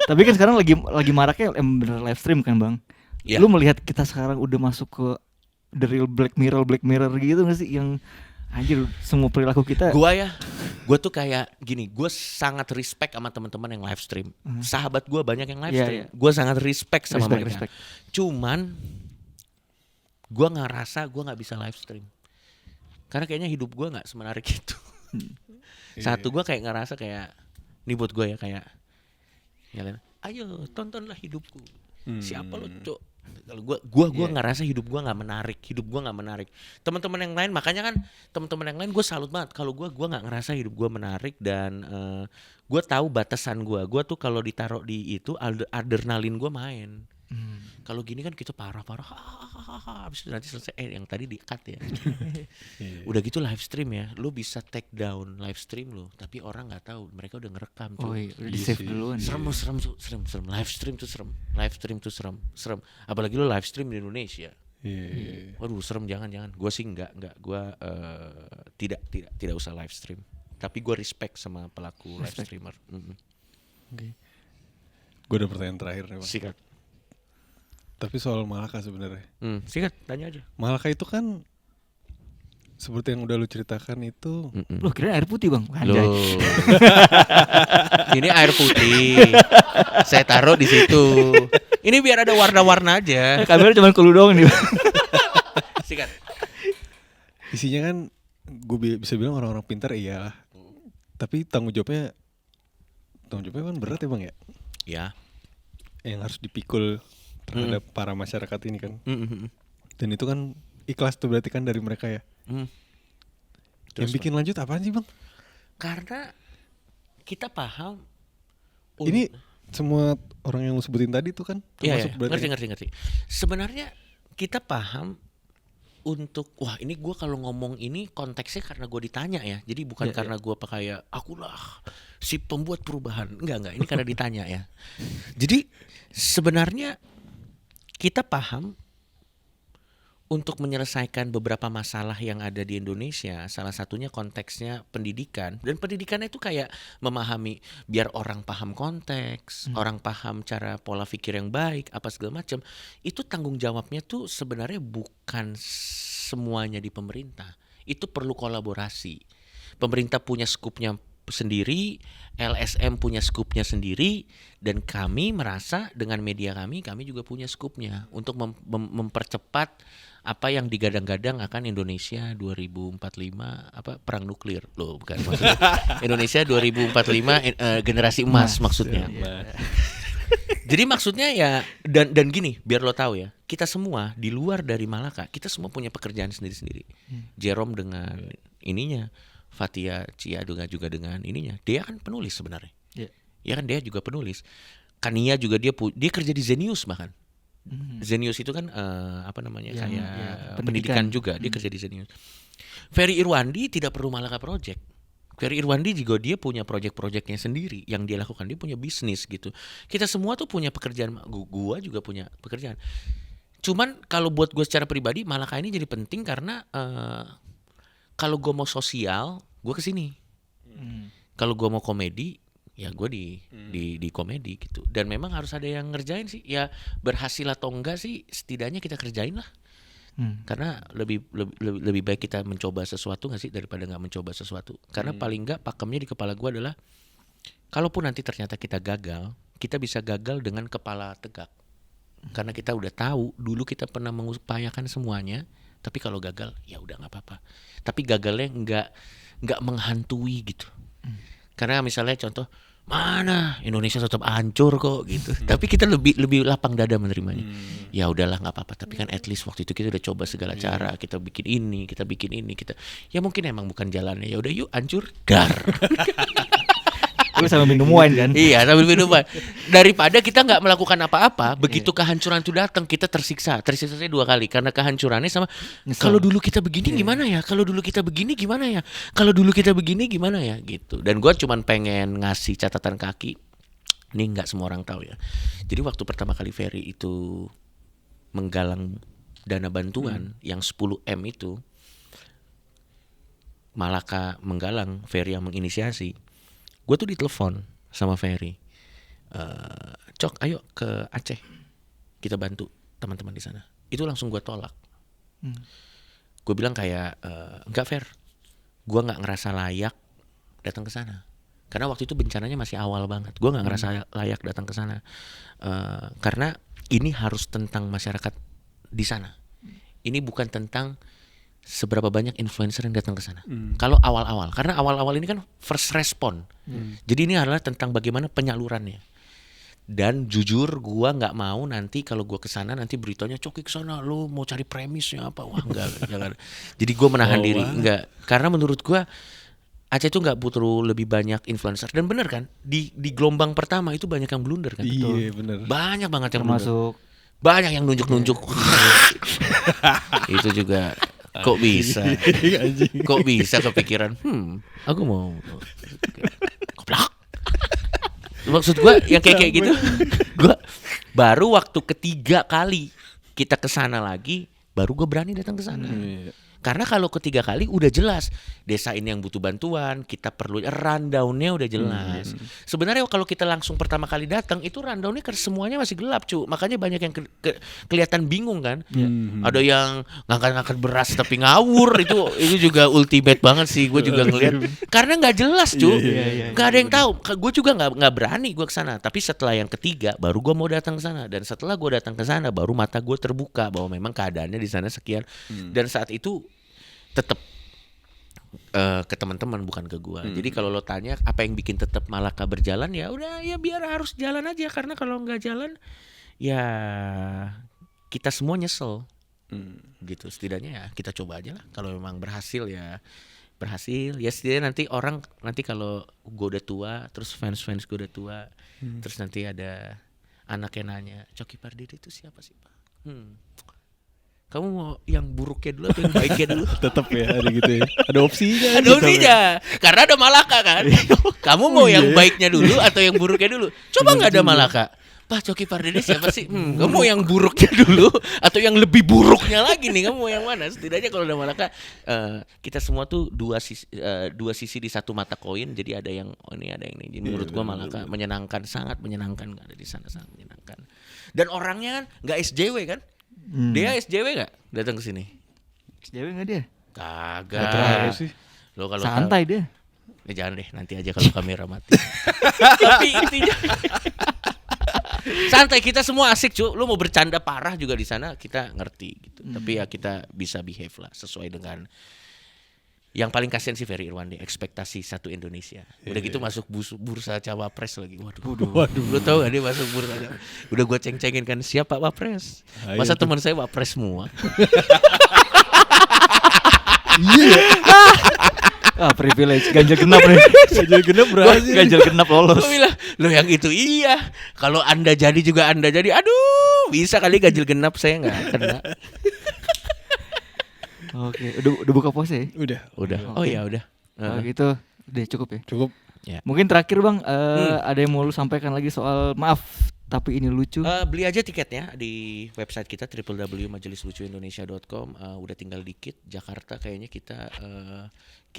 Tapi kan sekarang lagi maraknya bener live stream kan, Bang. Ya. Lu melihat kita sekarang udah masuk ke the real Black Mirror gitu gak sih, yang anjir semua perilaku kita. Gua tuh kayak gini, gue sangat respect sama teman-teman yang live stream. Sahabat gue banyak yang live stream. Gue sangat respect sama mereka. Cuman gue ngerasa gue nggak bisa live stream karena kayaknya hidup gue nggak semenarik itu. Satu, gue kayak ngerasa kayak ini buat gue ya, kayak ayo tontonlah hidupku. Siapa lo cok? Kalau gue ngerasa hidup gue nggak menarik. Teman-teman yang lain, makanya kan teman-teman yang lain gue salut banget. Kalau gue nggak ngerasa hidup gue menarik, dan gue tahu batasan gue tuh kalau ditaruh di itu adrenalin gue main. Kalau gini kan kita parah habis itu nanti selesai yang tadi di-cut ya. Udah gitu live stream ya, lu bisa take down live stream lu, tapi orang nggak tahu, mereka udah ngerekam tuh. Udah di-save duluan. Serem. Live stream tuh serem. Apalagi lu live stream di Indonesia. Waduh serem, jangan. Gue sih enggak. Gue tidak usah live stream. Tapi gue respect sama pelaku live streamer. Gue ada pertanyaan terakhir nih, Bang. Sikat. Tapi soal Malaka sebenarnya. Sikat, tanya aja. Malaka itu kan seperti yang udah lu ceritakan itu. Loh, kira air putih, Bang. Loh. Ini air putih. Saya taruh di situ. Ini biar ada warna-warna aja. Kamera cuma kelu doang nih, Bang. Sikat. Isinya kan gue bisa bilang orang-orang pintar iyalah. Tapi tanggung jawabnya kan berat ya, Bang ya? Ya. Yang harus dipikul terhadap para masyarakat ini kan. Dan itu kan ikhlas tuh berarti kan dari mereka ya. Yang bikin lanjut apaan sih, Bang? Karena kita paham. Ini semua orang yang lu sebutin tadi tuh kan termasuk berarti. Ngerti. Sebenarnya kita paham untuk, wah ini gue kalau ngomong ini konteksnya karena gue ditanya ya. Jadi bukan karena gue kayak akulah si pembuat perubahan. Enggak. Ini karena ditanya ya. Jadi sebenarnya kita paham untuk menyelesaikan beberapa masalah yang ada di Indonesia, salah satunya konteksnya pendidikan. Dan pendidikan itu kayak memahami, biar orang paham konteks, orang paham cara pola pikir yang baik, apa segala macam. Itu tanggung jawabnya tuh sebenarnya bukan semuanya di pemerintah. Itu perlu kolaborasi. Pemerintah punya skupnya sendiri, LSM punya skupnya sendiri, dan kami merasa dengan media kami juga punya skupnya untuk mempercepat apa yang digadang-gadang akan Indonesia 2045 perang nuklir loh, bukan maksudnya Indonesia 2045 generasi emas maksudnya. Jadi maksudnya ya, dan gini biar lo tahu ya, kita semua di luar dari Malaka kita semua punya pekerjaan sendiri-sendiri. Jerome dengan ininya, Fathia Ciaduga juga dengan ininya. Dia kan penulis sebenarnya. Ya kan dia juga penulis. Kania juga dia kerja di Zenius bahkan. Zenius itu kan kayak pendidikan juga. Dia kerja di Zenius. Ferry Irwandi tidak perlu Malaka Project. Ferry Irwandi juga dia punya project-projectnya sendiri yang dia lakukan. Dia punya bisnis gitu. Kita semua tuh punya pekerjaan. Gua juga punya pekerjaan. Cuman kalau buat gue secara pribadi Malaka ini jadi penting karena kalau gue mau sosial, gue kesini. Kalau gue mau komedi, ya gue di komedi gitu. Dan memang harus ada yang ngerjain sih. Ya berhasil atau enggak sih, setidaknya kita kerjain lah. Karena lebih baik kita mencoba sesuatu nggak sih daripada nggak mencoba sesuatu. Karena paling nggak pakemnya di kepala gue adalah, kalaupun nanti ternyata kita gagal, kita bisa gagal dengan kepala tegak. Karena kita udah tahu dulu kita pernah mengupayakan semuanya. Tapi kalau gagal ya udah nggak apa-apa. Tapi gagalnya nggak menghantui gitu. Karena misalnya contoh, mana Indonesia tetap hancur kok gitu. Tapi kita lebih lapang dada menerimanya. Ya udahlah nggak apa-apa. Tapi kan at least waktu itu kita udah coba segala cara. Kita bikin ini, kita ya mungkin emang bukan jalannya. Ya udah yuk hancur dar. Lu sambil minum wine kan? Iya, sambil minum wine. Daripada kita nggak melakukan apa-apa, begitu kehancuran itu datang, kita tersiksa 2 kali karena kehancurannya sama. Kalau dulu kita begini gimana ya? Kalau dulu kita begini gimana ya? Kalau dulu kita begini gimana ya? Gitu. Dan gue cuman pengen ngasih catatan kaki. Ini nggak semua orang tahu ya. Jadi waktu pertama kali Ferry itu menggalang dana bantuan yang 10M itu, Malaka menggalang, Ferry yang menginisiasi. Gue tuh ditelepon sama Ferry, Cok ayo ke Aceh, kita bantu teman-teman di sana. Itu langsung gue tolak. Gue bilang kayak enggak Fer, gue nggak ngerasa layak datang ke sana. Karena waktu itu bencananya masih awal banget. Gue nggak ngerasa layak datang ke sana karena ini harus tentang masyarakat di sana. Ini bukan tentang seberapa banyak influencer yang datang ke sana. Kalau awal-awal, karena awal-awal ini kan first respon. Jadi ini adalah tentang bagaimana penyalurannya. Dan jujur gua nggak mau nanti kalau gua ke sana nanti beritanya Coki ke sana lu mau cari premisnya apa. Wah enggak, jangan. Jadi gua menahan diri, enggak. Karena menurut gua Aceh itu nggak butuh lebih banyak influencer. Dan benar kan? Di gelombang pertama itu banyak yang blunder kan? Iya, benar. Banyak banget yang termasuk blunder. Banyak yang nunjuk-nunjuk. Itu juga kok bisa? Kok bisa kepikiran? Aku mau. Goblok. Maksud gue yang kayak gitu. Gue baru waktu ketiga kali kita kesana lagi, baru gue berani datang ke sana. Karena kalau ketiga kali udah jelas desa ini yang butuh bantuan, kita perlu rundown-nya udah jelas. Sebenarnya kalau kita langsung pertama kali datang itu rundown-nya semuanya masih gelap, cu. Makanya banyak yang kelihatan bingung kan. Ada yang ngangkat-ngangkat beras tapi ngawur, itu juga ultimate banget sih. Gue juga ngeliat karena nggak jelas, cu. Nggak ada yang tahu. Gue juga nggak berani gue kesana. Tapi setelah yang ketiga baru gue mau datang ke sana. Dan setelah gue datang ke sana baru mata gue terbuka bahwa memang keadaannya di sana sekian. Dan saat itu tetap ke teman-teman bukan ke gua. Jadi kalau lo tanya apa yang bikin tetap Malaka berjalan, ya udah ya biar harus jalan aja, karena kalau nggak jalan ya kita semua nyesel. Gitu. Setidaknya ya kita coba aja lah. Kalau memang berhasil ya berhasil. Ya setidaknya nanti kalau gua udah tua, terus fans gua udah tua, terus nanti ada anaknya nanya, Coki Pardede itu siapa sih, Pak? Kamu mau yang buruknya dulu atau yang baiknya dulu? Tetap ya ada gitu ya. Ada opsinya. Ada opsinya. Karena ada Malaka kan. Kamu mau yang baiknya dulu atau yang buruknya dulu? Coba nggak ada Malaka. Pak Coki Pardede siapa sih? Kamu mau yang buruknya dulu atau yang lebih buruknya lagi nih? Kamu mau yang mana? Setidaknya kalau ada Malaka, kita semua tuh dua sisi di satu mata koin. Jadi ada yang ini ada yang ini. Jadi menurut gua Malaka menyenangkan, sangat menyenangkan. Ada di sana sangat menyenangkan. Dan orangnya kan nggak SJW kan? Dia SJW gak datang ke sini? SJW nggak dia? Kagak sih. Lo kalau santai dia. Ya jangan deh, nanti aja kalau kamera mati. Tapi intinya santai, kita semua asik cu. Lo mau bercanda parah juga di sana kita ngerti gitu. Tapi ya kita bisa behave lah sesuai dengan. Yang paling kasihan sih Ferry Irwandi, ekspektasi satu Indonesia. Udah gitu masuk bursa cawapres lagi. Waduh. Lu tahu gak dia masuk bursa? Udah gue ceng-cengin kan, siapa wapres? Masa teman saya wapres semua? Privilege ganjil genap nih. Ganjil genap berhasil. Ganjil genap lolos. Gue bilang, lo yang itu iya. Kalau Anda jadi juga Anda jadi. Aduh, bisa kali ganjil genap saya nggak kena. Oke, udah buka puasa ya? Udah. Oh ya udah. Oh, gitu, udah cukup ya? Cukup. Ya. Mungkin terakhir Bang, ada yang mau lu sampaikan lagi soal maaf tapi ini lucu. Beli aja tiketnya di website kita www.majelislucuindonesia.com. Udah tinggal dikit. Jakarta kayaknya kita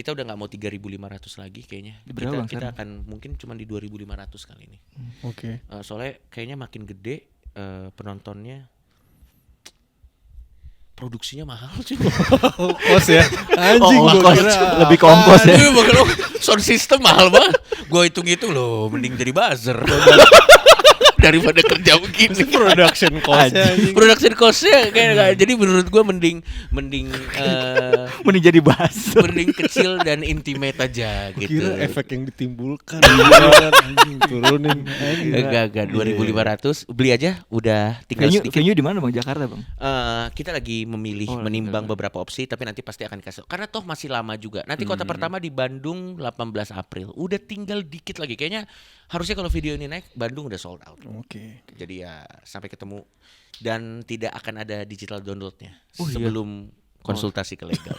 udah nggak mau 3.500 lagi kayaknya. Kita akan mungkin cuma di 2.500 kali ini. Oke. Soalnya kayaknya makin gede penontonnya. Produksinya mahal sih. Kos ya. Anjing gua kira lebih kompos ya. Sound system mahal banget. Gua hitung-hitung loh, mending jadi buzzer. Daripada kerja begini. Production cost-nya. Production cost-nya kayak jadi menurut gua mending mending jadi buzzer. Mending kecil dan intimate aja gitu. Kira efek yang ditimbulkan anjing turunin. Enggak 2.500 beli aja udah tinggal sedikit. Venue di mana Bang? Jakarta Bang? Kita lagi memilih menimbang beberapa opsi tapi nanti pasti akan kasih. Karena toh masih lama juga. Nanti kota pertama di Bandung 18 April. Udah tinggal dikit lagi. Kayaknya harusnya kalau video ini naik Bandung udah sold out. Oke. Jadi ya sampai ketemu dan tidak akan ada digital downloadnya sebelum konsultasi ke legal.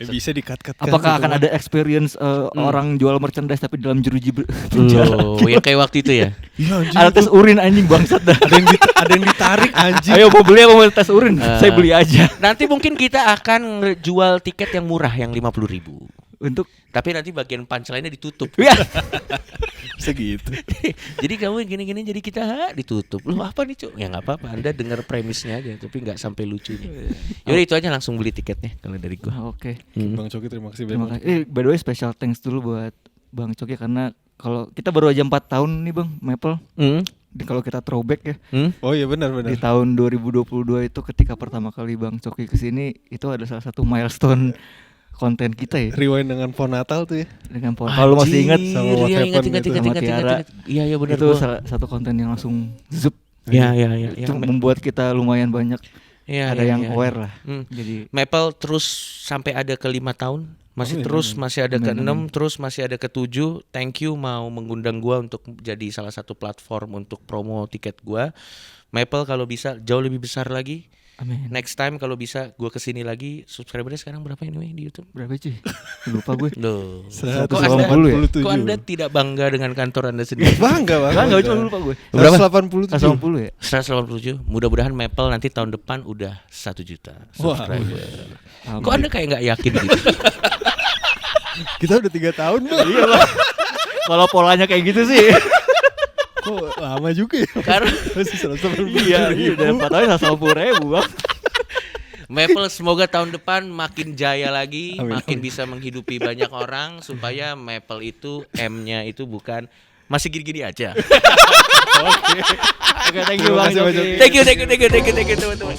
Bisa di-cut-cut. Apakah akan ada experience orang jual merchandise tapi dalam jeruji penjara? Ya kayak waktu itu ya. Iya anjing. Ada tes urin anjing bangsat dah. Ada yang ditarik anjing. Ayo mau beli apa mau tes urin? Saya beli aja. Nanti mungkin kita akan jual tiket yang murah yang 50.000. Untuk tapi nanti bagian punchline-nya ditutup. Ya. Bisa gitu. Jadi kamu gini-gini jadi kita ditutup. Loh apa nih Cuk? Ya gak apa-apa. Anda dengar premisnya aja tapi gak sampai lucunya. Yaudah itu aja langsung beli tiketnya kalau dari gua. Oke. Bang Coki terima kasih banyak. By the way special thanks dulu buat Bang Coki karena kalau kita baru aja 4 tahun nih Bang Maple. Kalau kita throwback ya. Oh iya benar. Di tahun 2022 itu ketika pertama kali Bang Coki kesini itu ada salah satu milestone konten kita ya. Rewind dengan pohon Natal tuh ya. Dengan pohon. Kalau masih ingat sama what happened sama Tiara. Iya benar. Itu salah satu konten yang langsung zup. Iya. Itu membuat kita lumayan banyak. Ada yang aware lah. Jadi Maple terus sampai ada ke 5 tahun. Masih masih ada ke 6, terus masih ada ke 7. Thank you mau mengundang gua untuk jadi salah satu platform untuk promo tiket gua. Maple kalau bisa jauh lebih besar lagi. Amin. Next time kalau bisa gue kesini lagi. Subscribernya sekarang berapa ini di YouTube? Berapa cuy? Lupa gue. Loh. 187. Kok anda tidak bangga dengan kantor anda sendiri? Bangga. Cuma lupa gue. Berapa? 180 ya? 187. Mudah-mudahan Maple nanti tahun depan udah 1 juta subscriber. Kok anda kayak nggak yakin gitu? Kita udah 3 tahun Bang. Iya Bang. Kalau polanya kayak gitu sih. Kok lama juga ya? Karena masih 180. Iya, udah 4 tahun 180.000 Bang. Maple semoga tahun depan makin jaya lagi, Amin. makin bisa menghidupi banyak orang supaya Maple itu M-nya itu bukan masih gini-gini aja. Oke, thank you Bang. Terima kasih, Thank you teman-teman.